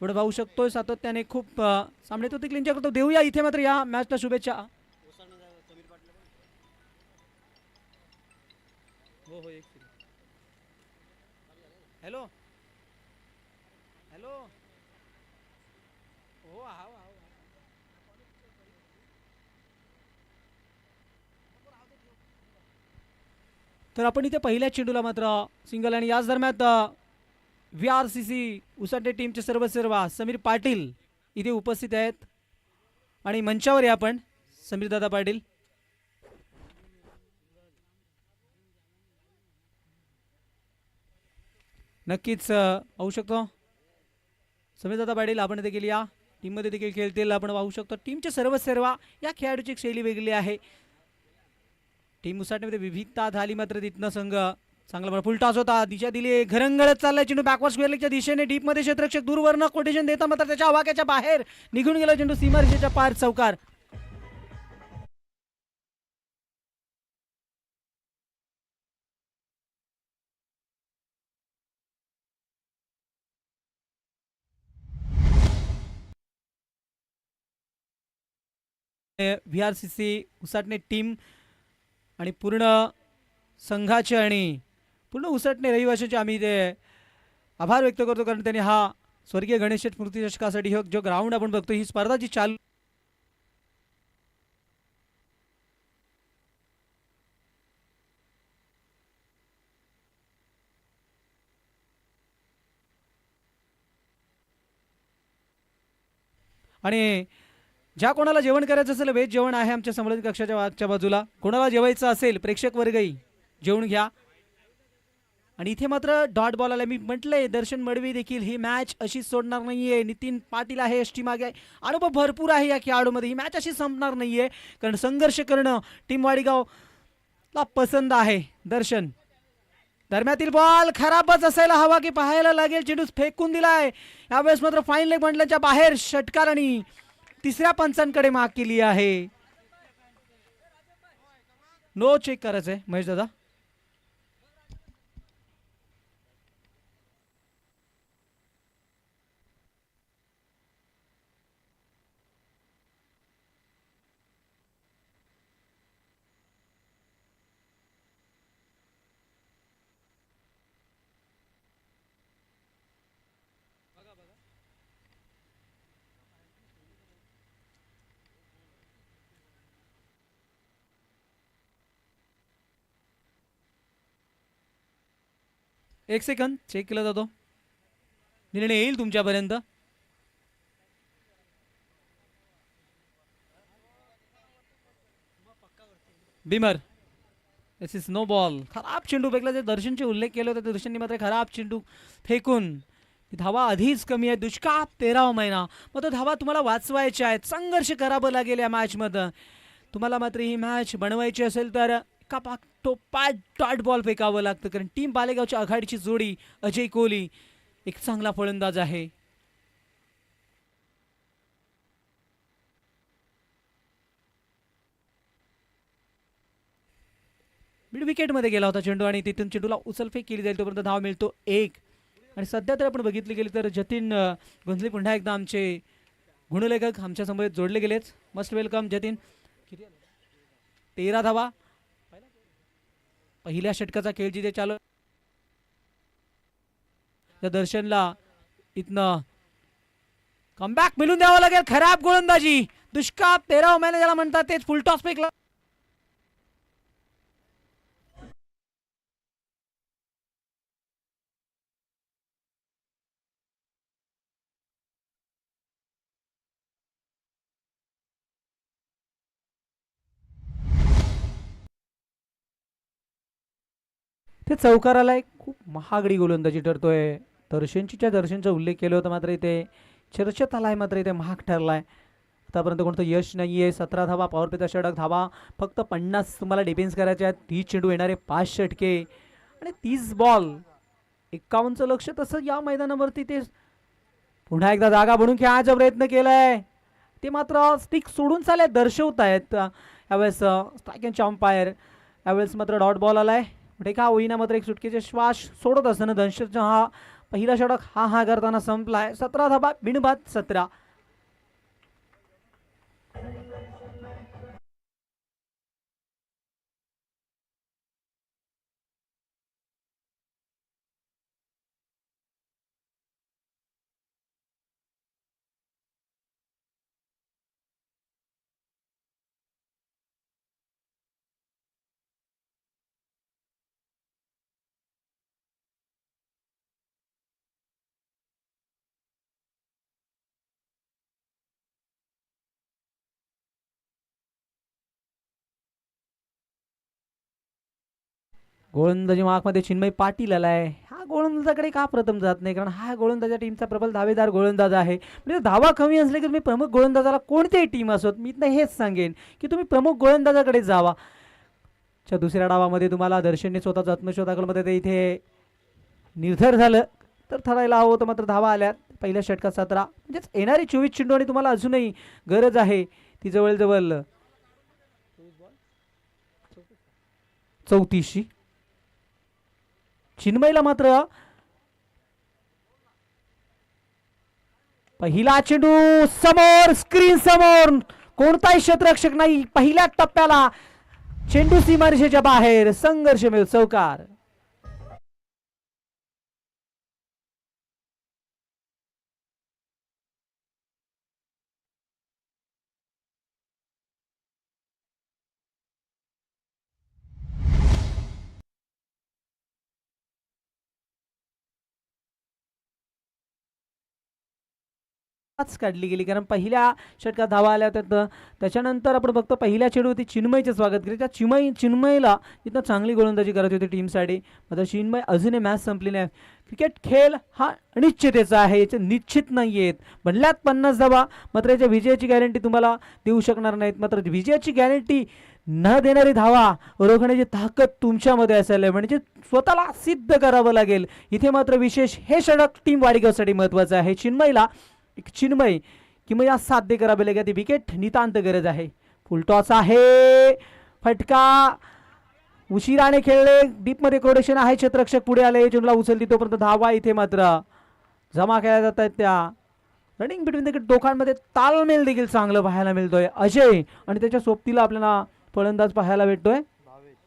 पुढे पाहू शकतोय. सातत्याने खूप सामने तो क्लीन करतो. देऊया इथे मात्र या मॅचला शुभेच्छा. हो हो हॅलो हॅलो हो तर आपण इथे पहिल्या चेंडूला मात्र सिंगल आणि याच दरम्यान VRCC उसाटे टीमचे सर्व समीर पाटील इथे उपस्थित आहेत आणि मंचावर या आपण समीर दादा पाटील. नक्कीच पाहू शकतो समीर दादा पाटील आपण देखील या टीममध्ये देखील खेळतील. आपण पाहू शकतो टीमचे सर्व या खेळाडूची एक शैली वेगळी आहे. टीम उसाटण्यामध्ये विविधता झाली मात्र तिथनं संघ चांगला फुल टॉस होता. दिशा दिली घरंगळत चाललाय चेंडू बॅकवर्ड स्क्वेअर लेगच्या दिशेने डीपमध्ये क्षेत्ररक्षक दूरवरनं कोटेशन देता मात्र त्याच्या आवाक्याच्या बाहेर निघून गेला चेंडू सीमारेषेच्या पार चौकार. VRCC उसाटणे टीम आणि पूर्ण संघाचे आणि पूर्ण उसाटणे रहिवाशांचे आम्ही ते आभार व्यक्त करतो कारण त्यांनी हा स्वर्गीय गणेश शेठ स्मृती चषकासाठी जो ग्राउंड आपण बघतो ही स्पर्धा जी चालू आणि ज्या कोणाला जेवण करायचं असेल व्हेज जेवण आहे आमच्या संमेलन कक्षाच्या मागच्या बाजूला. कोणाला जेवायचं असेल प्रेक्षक वर्गही जेवून घ्या. आणि इथे मात्र डॉट बॉल आला. मी म्हटलंय दर्शन मडवी देखील ही मॅच अशी सोडणार नाहीये. नितीन पाटील आहे एस टी मागे आहे. अनुभव भरपूर आहे या खेळाडूमध्ये. ही मॅच अशी संपणार नाहीये कारण संघर्ष करणं टीम वाडेगावला पसंत आहे. दर्शन दरम्यातील बॉल खराबच असायला हवा की पाहायला लागेल. चेंडू फेकून दिलाय यावेळेस मात्र फाईन लेग बंडलच्या बाहेर षटकार आणि तिसऱ्या पंचांकडे माग केली आहे. नो चेक करायचं आहे महेश दादा. एक सेकंद चेक केला जातो. निर्णय येईल तुमच्यापर्यंत. बिमर दिस इज नो बॉल. खराब चेंडू फेकला. जे दर्शनचे उल्लेख केले होते दर्शनने मात्र खराब चेंडू फेकून धावा आधीच कमी आहे. दुष्काळ 13वा महिना, मग तो धावा तुम्हाला वाचवायच्या आहेत. संघर्ष करावं लागेल या मॅचमध्ये. तुम्हाला मात्र ही मॅच बनवायची असेल तर एका पाठ डॉट बॉल फेकावं लागतं, कारण टीम बालेगावच्या आघाडीची जोडी अजय कोहली एक चांगला फलंदाज आहे. मिड विकेटमध्ये गेला होता चेंडू आणि तिथून चेंडूला उचलफेक केली जाईल, तोपर्यंत धाव मिळतो 1. आणि सध्या तर आपण बघितली गेली तर जतीन गोंधळे पुन्हा एकदा आमचे गुणलेखक आमच्या समोर जोडले गेलेच. Must welcome Jatin. 13 धावा पहिल्या षटकाचा खेळ जिथे चालू. त्या दर्शनला इथनं कमबॅक मिळून द्यावं लागेल. खराब गोलंदाजी, दुष्काळ 13वा महिना ज्याला म्हणतात तेच. फुल टॉस फेकला. ते चौकाराला एक खूप महागडी गोलंदाजी ठरतोय. दर्शनचा उल्लेख केला होता, मात्र इथे चर्चेत आलाय, मात्र इथे महाग ठरलाय. आतापर्यंत कोणतं यश नाही आहे. 17 धावा पॉवर प्लेचा षटक. धावा फक्त 50 तुम्हाला डिफेन्स करायचे आहेत. 30 चेंडू येणारे 5 षटके आणि 30 बॉल 51चं लक्ष. तसं या मैदानावरती ते पुन्हा एकदा जागा बनवून खेळायचा प्रयत्न केलाय, ते मात्र स्टिक सोडून चाले दर्शवत आहेत यावेळेस स्ट्राईक अँड अंपायर. यावेळेस मात्र डॉट बॉल आलाय. म्हणजे का होईना, मात्र एक सुटकेचे श्वास सोडत असताना दर्शकचा हा पहिला षटक हा करताना संपलाय. 17 धाबा बिनबाद 17. गोलंदाजी मार्कमध्ये चिन्मय पाटील आलाय. हा गोलंदाजाकडे का प्रथम जात नाही, कारण हा गोलंदाजा टीमचा प्रबल धावेदार गोलंदाज आहे. म्हणजे धावा कमी असले की तुम्ही प्रमुख गोलंदाजाला कोणतीही टीम असोत, मी हेच सांगेन की तुम्ही प्रमुख गोलंदाजाकडे जावा. दुसऱ्या डावामध्ये तुम्हाला दर्शनने स्वतःच आत्मशोधाकलमध्ये ते इथे निर्धार झालं तर ठरायला हवं होतं, मात्र धावा आल्यात. पहिल्या षटकात 17, म्हणजेच येणारे 24 चेंडू आणि तुम्हाला अजूनही गरज आहे ती जवळजवळ 34. चिन्मयला मात्र पहिला चेंडू समोर, स्क्रीन समोर, कोणताही क्षेत्ररक्षक नाही. पहिल्या टप्प्याला चेंडू सीमारेषेच्या बाहेर. संघर्ष मिळेल चौकार. काढली गेली, कारण पहिल्या षटकात धावा आल्या होत्या. त्याच्यानंतर आपण बघतो पहिल्या चेंडूवरती चिन्मयचे स्वागत केले. त्या चिन्मयला इथं चांगली गोलंदाजी करत होती टीमसाठी, मात्र चिन्मय अजूनही मॅच संपली नाही. क्रिकेट खेळ हा अनिश्चितेचा आहे, याचे निश्चित नाही आहेत. म्हणल्यात 50 धावा, मात्र याच्या विजयाची गॅरंटी तुम्हाला देऊ शकणार नाहीत. मात्र विजयाची गॅरंटी न देणारी धावा रोखण्याची ताकद तुमच्यामध्ये असायला, म्हणजे स्वतःला सिद्ध करावं लागेल. इथे मात्र विशेष हे षटक टीम वाडिगावसाठी महत्त्वाचं आहे. चिन्मयला चिन्मय किंवा साध्य करावे लागेल. ती विकेट नितांत गरज आहे. फुलटॉस आहे, फटका उशिराने खेळले, डीपमध्ये कोडेशन आहे. क्षेत्ररक्षक पुढे आले, चेंडूला उचलली, तोपर्यंत धावा इथे मात्र जमा केल्या जात आहेत. त्या रनिंग बिटवीन द दोघांमध्ये ताळमेळ देखील चांगलं पाहायला मिळतोय. अजय आणि त्याच्या सोबतीला आपल्याला फलंदाज पाहायला भेटतोय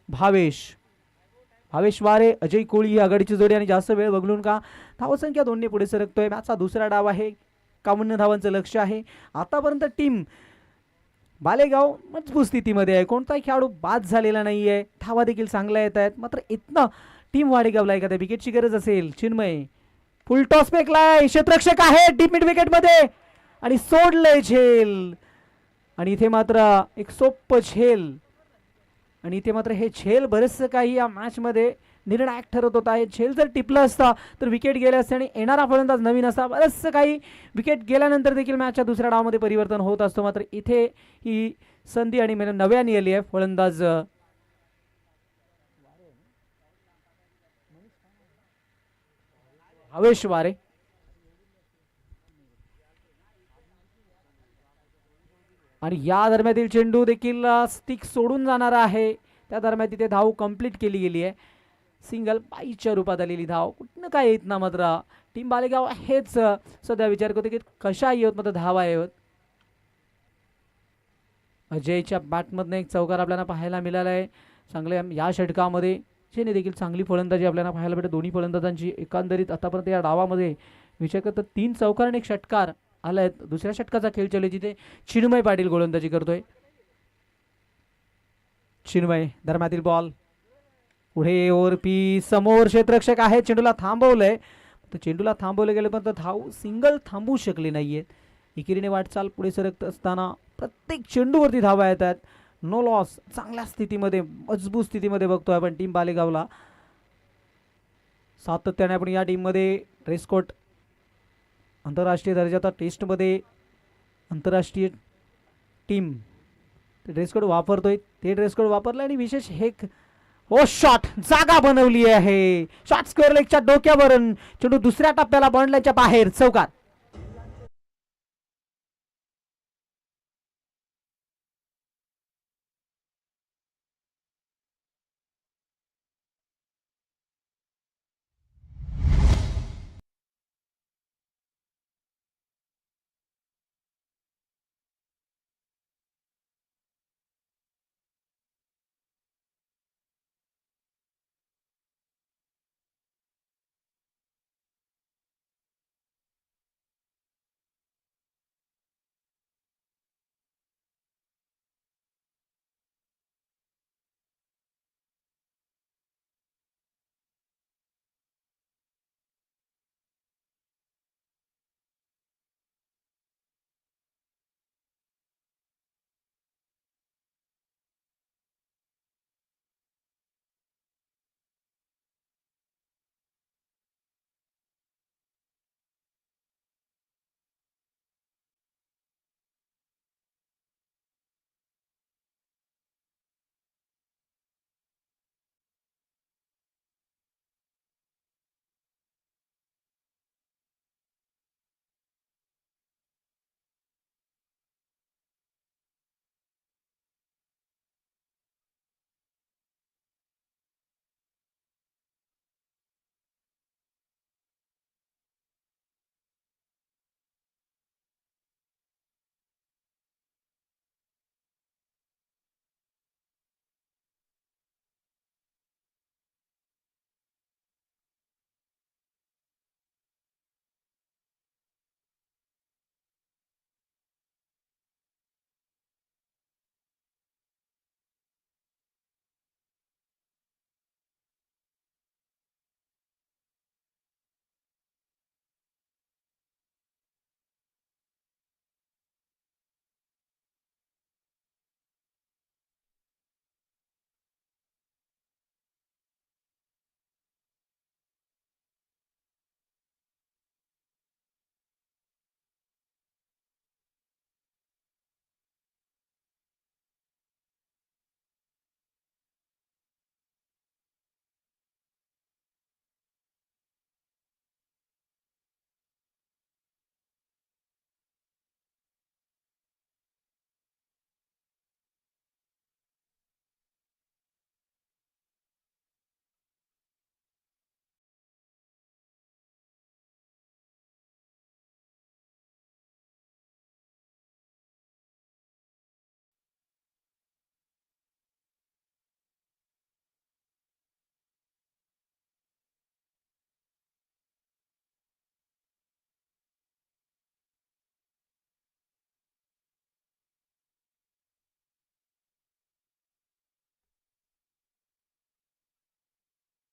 भावेश वारे, अजय कोळी ही आघाडीची जोडी. आणि जास्त वेळ बघलून का धावसंख्या 2ने पुढे सरकतोय. मॅचचा दुसरा डाव आहे, 51 धावांचं लक्ष आहे. आतापर्यंत टीम बालेगाव मजबूत स्थितीमध्ये आहे, कोणताही खेळाडू बाद झालेला नाही आहे. धावा देखील चांगल्या येत आहेत. मात्र इथनं टीम वाडेगावला एखाद्या विकेटची गरज असेल. चिन्मय फुल टॉस फेकलाय, क्षेत्ररक्षक आहे डीप मिड विकेटमध्ये आणि सोडलंय झेल. आणि इथे मात्र एक सोप्पं झेल, आणि इथे मात्र हे झेल बरेचसं काही या मॅचमध्ये निर्णायक ठरत होता. हे झेल जर टिपलं असतं तर विकेट गेले असते आणि येणारा फलंदाज नवीन असता. बरंचसं काही विकेट गेल्यानंतर देखील मॅचच्या दुसऱ्या डावामध्ये परिवर्तन होत असतो. मात्र इथे ही संधी आणि नव्याने आली आहे. फलंदाज हवेश वारे. आणि या दरम्यातील चेंडू देखील स्टिक सोडून जाणार आहे. त्या दरम्यान तिथे धाव कंप्लीट केली गेली आहे. सिंगल बाईच्या रूपात आलेली धाव. कुठनं काय येत ना मात्र टीम बालेगाव हेच सध्या विचार करते की कशा येत मात्र धावा येत. अजयच्या बॅटमधनं एक चौकार आपल्याला पाहायला मिळाला आहे. चांगल्या या षटकामध्ये जेने देखील चांगली फलंदाजी आपल्याला पाहायला भेटते. दोन्ही फलंदाजांची एकंदरीत आतापर्यंत या डावामध्ये विचार करता 3 चौकार आणि 1 षटकार आला आहे. दुसऱ्या षटकाचा खेळ चालू आहे जिथे चिन्मय पाटील गोलंदाजी करतोय. चिन्मय दरम्यातील बॉल पुढे ओरपी समोर क्षेत्ररक्षक आहे. चेंडूला थांबवलंय. तर चेंडूला थांबवलं गेलं पण धाव सिंगल थांबवू शकले नाहीयेत. एकेरीने वाटचाल पुढे सरकत असताना प्रत्येक चेंडूवरती धावा येतात. No loss. चांगल्या स्थितीमध्ये मजबूत स्थितीमध्ये बघतोय आपण टीम बालेगावला. सातत्याने आपण या टीममध्ये ड्रेसकोट आंतरराष्ट्रीय दर्जाचा टेस्टमध्ये आंतरराष्ट्रीय टीम ड्रेसकोड वापरतोय. ते ड्रेसकोड वापरलं आणि विशेष हे ओ शॉट जागा बनवली आहे. शॉट स्क्वेअर लेगच्या डोक्यावरून चेंडू दुसऱ्या टप्प्याला बॉन्डलाईनच्या बाहेर चौकार.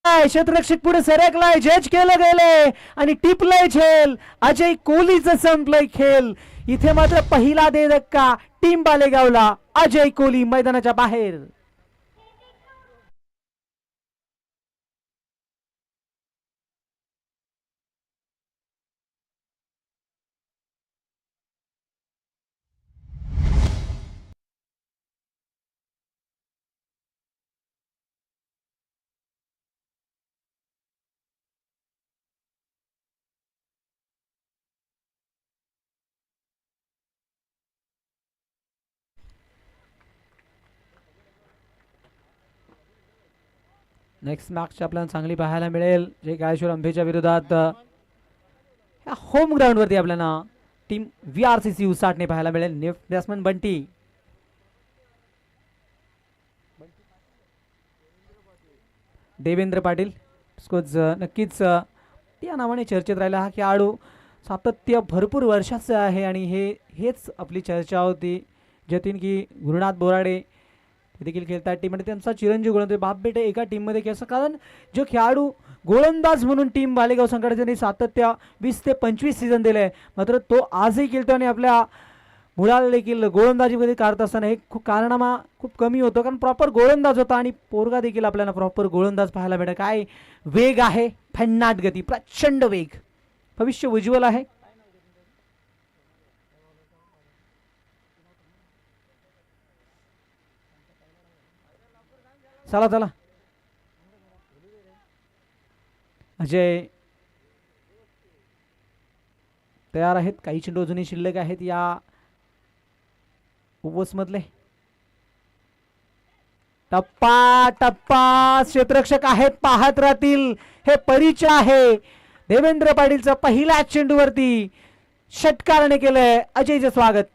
क्षेत्ररक्षक पुढे सरकलाय. जज केलं गेलंय आणि टिपलंय झेल. अजय कोहलीचं संपलंय खेळ. इथे मात्र पहिला दे धक्का टीम बालेगावला. अजय कोहली मैदानाच्या बाहेर. नेक्स्ट मॅच आपल्याला चांगली पाहायला मिळेल जे काळेश्वर अंबेच्या विरोधात ह्या होम ग्राउंडवरती आपल्याला टीम VRCC उसाटणे पाहायला मिळेल. बॅट्समन बंटी देवेंद्र पाटील स्कोच नक्कीच या नावाने चर्चेत राहिला. हा खेळाडू सातत्य भरपूर वर्षाचं आहे आणि हेच आपली चर्चा होती. जतीन की गुरुनाथ बोराडे ते देखील खेळतात टीममध्ये. त्यांचा चिरंजीव गोलंदाज बाप बेटे एका टीममध्ये खेळतात. कारण जो खेळाडू गोलंदाज म्हणून टीम बालेगाव संघटनेने सातत्य 20 ते 25 सीझन दिले आहे, मात्र तो आजही खेळतो आणि आपल्या मुलाला देखील गोलंदाजीमध्ये काढत असताना हे खूप कारनामा खूप कमी होतो. कारण प्रॉपर गोलंदाज होता आणि पोरगा देखील आपल्याला प्रॉपर गोलंदाज पाहायला मिळेल. काय वेग आहे, भन्नाट गती, प्रचंड वेग, भविष्य उज्ज्वल आहे. चला चला अजय तयार आहेत. काही चेंडू अजूनही शिल्लक आहेत या ओव्हर्स मधले. टप्पा टप्पा क्षेत्ररक्षक आहेत, पाहत राहतील. हे परिचय आहे देवेंद्र पाटीलचं. पहिल्या चेंडूवरती षटकाराने केलंय. अजयचं स्वागत.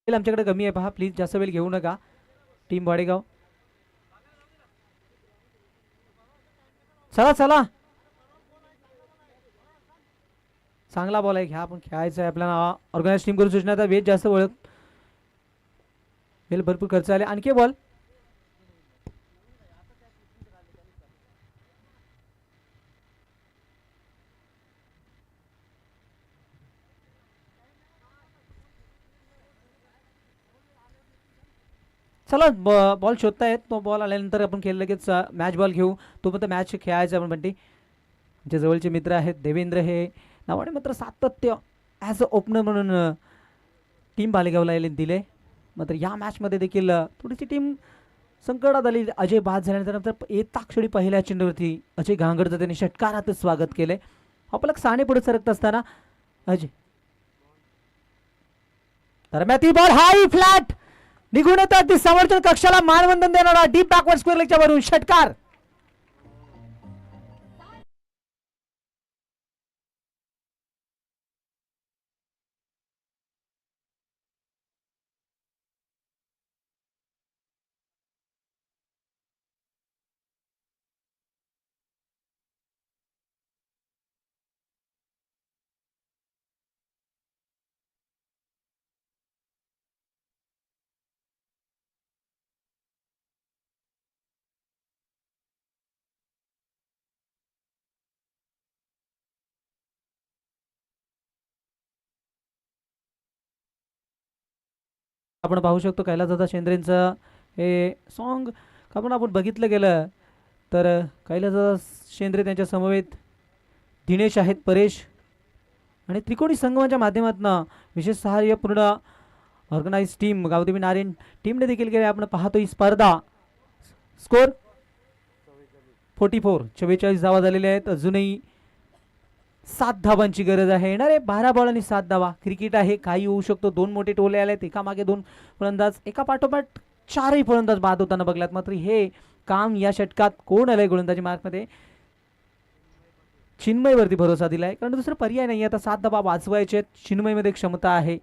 आमच्याकडे कमी आहे पहा, प्लीज जास्त वेळ घेऊ नका. टीम वाडेगाव चला चला. चांगला बॉल आहे, घ्या. आपण खेळायचं आहे आपल्याला. ऑर्गनाइज टीम करून सूचना वेळ जास्त ओळख वेळ भरपूर खर्च आले. आणखी बॉल चला. बॉल शोधतायत. तो बॉल आल्यानंतर आपण खेळ लगेच मॅच बॉल घेऊ. तोपर्यंत मॅच खेळायचं आपण. बंटी आमचे जवळचे मित्र आहेत देवेंद्र हे नावाने, मात्र सातत्य ॲज अ ओपनर म्हणून टीम बालेगावला दिले. मात्र या मॅचमध्ये देखील थोडीशी टीम संकटात आली. अजय बाद झाल्यानंतर येता क्षणी पहिल्या चेंडूवरती अजय घांगडचं त्यांनी षटकारातच स्वागत केलंय. आपल्याला साने पुढे सरकत असताना अजय दरम्यान ती बॉल हाय फ्लॅट निघून येतात. ती समर्थन कक्षाला मानवंदन देणारा डीप बॅकवर्ड स्क्वेअर लेगच्या वरून षटकार. आपण पाहू शकतो कैलासदादा शेंद्रेंचं हे सॉन्ग आपण बघितलं गेलं तर कैलासदादा शेंद्रे त्यांच्या समवेत दिनेश आहेत, परेश आणि त्रिकोणी संगमाच्या माध्यमातून विशेष सहाय्य पूर्ण ऑर्गनाइज टीम गावदेवी नारायण टीमने देखील केले. आपण पाहतो ही स्पर्धा. स्कोर 44 धावा झालेल्या आहेत. अजूनही 7 धावांची गरज आहे. येणारे 12 बॉल आणि 7 धावा. क्रिकेट आहे, काही होऊ शकतो. 2 मोठे टोले आले आहेत, एकामागे 2 फलंदाज, एका पाठोपाठ 4ही फलंदाज बाद होताना बघलात. मात्र हे काम या षटकात कोण आलंय गोलंदाजी मार्कमध्ये? चिन्मयवरती भरोसा दिलाय, कारण दुसरा पर्याय नाही. आता 7 धावा वाचवायचे. चिन्मयमध्ये क्षमता आहे.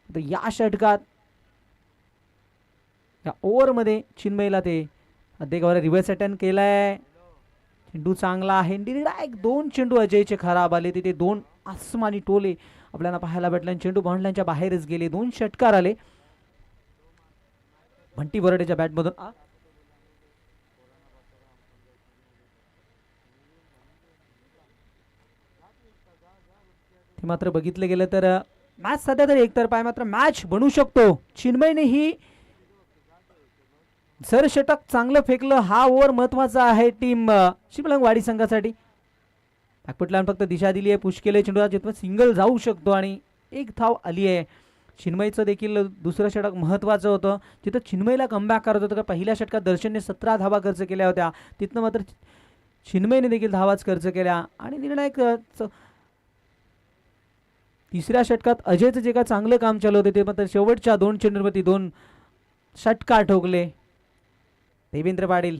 तर या षटकात या ओव्हरमध्ये चिन्मयला ते अध्यक्षावर रिव्हर्स अटेम्प्ट केलाय. चेंडू चांगला आहे. डायरेक्ट 2 चेंडू अजयचे खराब आले. तिथे 2 आसमानी टोले आपल्याला पाहायला भेटले. चेंडू बाउंड्रीच्या बाहेरच गेले. 2 षटकार आले बंटी बोराडेच्या बॅटमधून. ते मात्र बघितलं गेलं तर मॅच सध्या तरी एकतर्फा आहे. मात्र मॅच बनू शकतो. चिन्मयने ही जर षटक चांगलं फेकलं, हा ओव्हर महत्वाचा आहे टीम चिपळूणवाडी संघासाठी. बॅकफुटला फक्त दिशा दिली आहे, पुश केले चेंडूला, जिथं सिंगल जाऊ शकतो आणि एक धाव आली आहे. चिन्मयचं देखील दुसरं षटक महत्त्वाचं होतं, जिथं चिन्मयला कमबॅक करत होतं. का पहिल्या षटकात दर्शनने 17 धावा खर्च केल्या होत्या, तिथनं मात्र चिन्मयने देखील धावाच खर्च केल्या आणि निर्णायक तिसऱ्या षटकात अजयचं जे काय चांगलं काम चालू होते ते मात्र शेवटच्या 2 चेंडूंवरती 2 षटकार ठोकले. देवेंद्र पाटील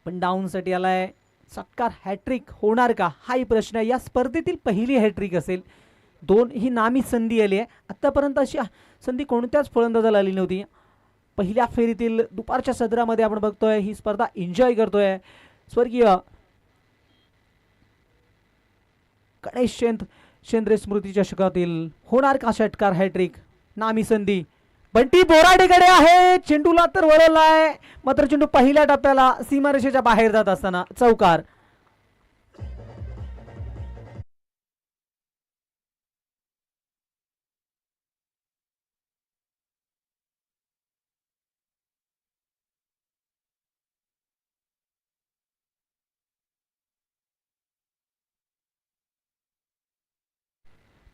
पण डाऊनसाठी आलाय. षटकार हॅट्रिक होणार का हाही प्रश्न आहे. या स्पर्धेतील पहिली हॅट्रिक असेल. 2 ही नामी संधी आली आहे. आत्तापर्यंत अशी संधी कोणत्याच फलंदाजाला आली नव्हती. पहिल्या फेरीतील दुपारच्या सदरामध्ये आपण बघतोय ही स्पर्धा एन्जॉय करतोय. स्वर्गीय गणेश शेंद्रे स्मृती चषकातील होणार का षटकार हॅट्रिक, नामी संधी बंटी बोराडेकडे आहे. चेंडूला तर वळवलाय, मात्र चेंडू पहिल्या टप्प्याला सीमारेषेच्या बाहेर जात असताना चौकार.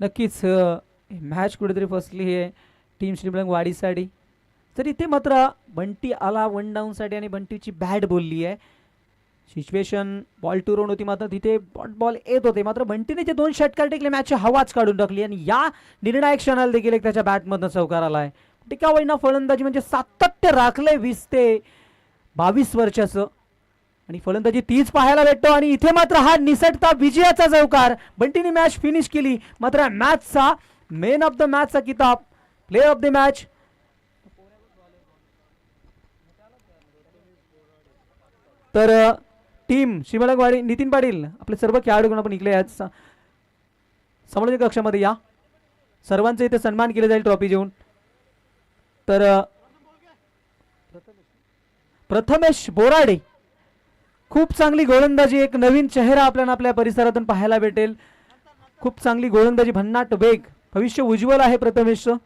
नक्कीच मॅच कुठेतरी फसली आहे टीम श्रीमंत वाडीसाठी. तर इथे मात्र बंटी आला 1 डाऊनसाठी आणि बंटीची बॅट बोलली आहे. सिच्युएशन बॉल टू रन होती, मात्र तिथे बॉल येत होते, मात्र बंटीने जे 2 षटकार टेकले मॅचची हवाच काढून टाकली आणि या निर्णायक क्षणाला देखील एक त्याच्या बॅटमधनं चौकार आलाय. टिकावईना फलंदाजी म्हणजे सातत्य राखलंय 20 ते 22 वर्षाचं आणि फलंदाजी तीच पाहायला भेटतो आणि इथे मात्र हा निसटता विजयाचा चौकार. बंटीने मॅच फिनिश केली, मात्र मॅचचा मेन ऑफ द मॅचचा किताब प्लेयर ऑफ द मॅच तर टीम शिमलंगवाडी नितीन पाटील आपले सर्व खेळाडूंना आपण इकडे आज समालोचक कक्षामध्ये या. सर्वांचे इथे सन्मान केले जाईल ट्रॉफी देऊन. तर प्रथमेश बोराडे खूप चांगली गोलंदाजी, एक नवीन चेहरा आपल्याला आपल्या परिसरातून पाहायला भेटेल. खूप चांगली गोलंदाजी, भन्नाट वेग, भविष्य उज्ज्वल आहे प्रथमेशचं.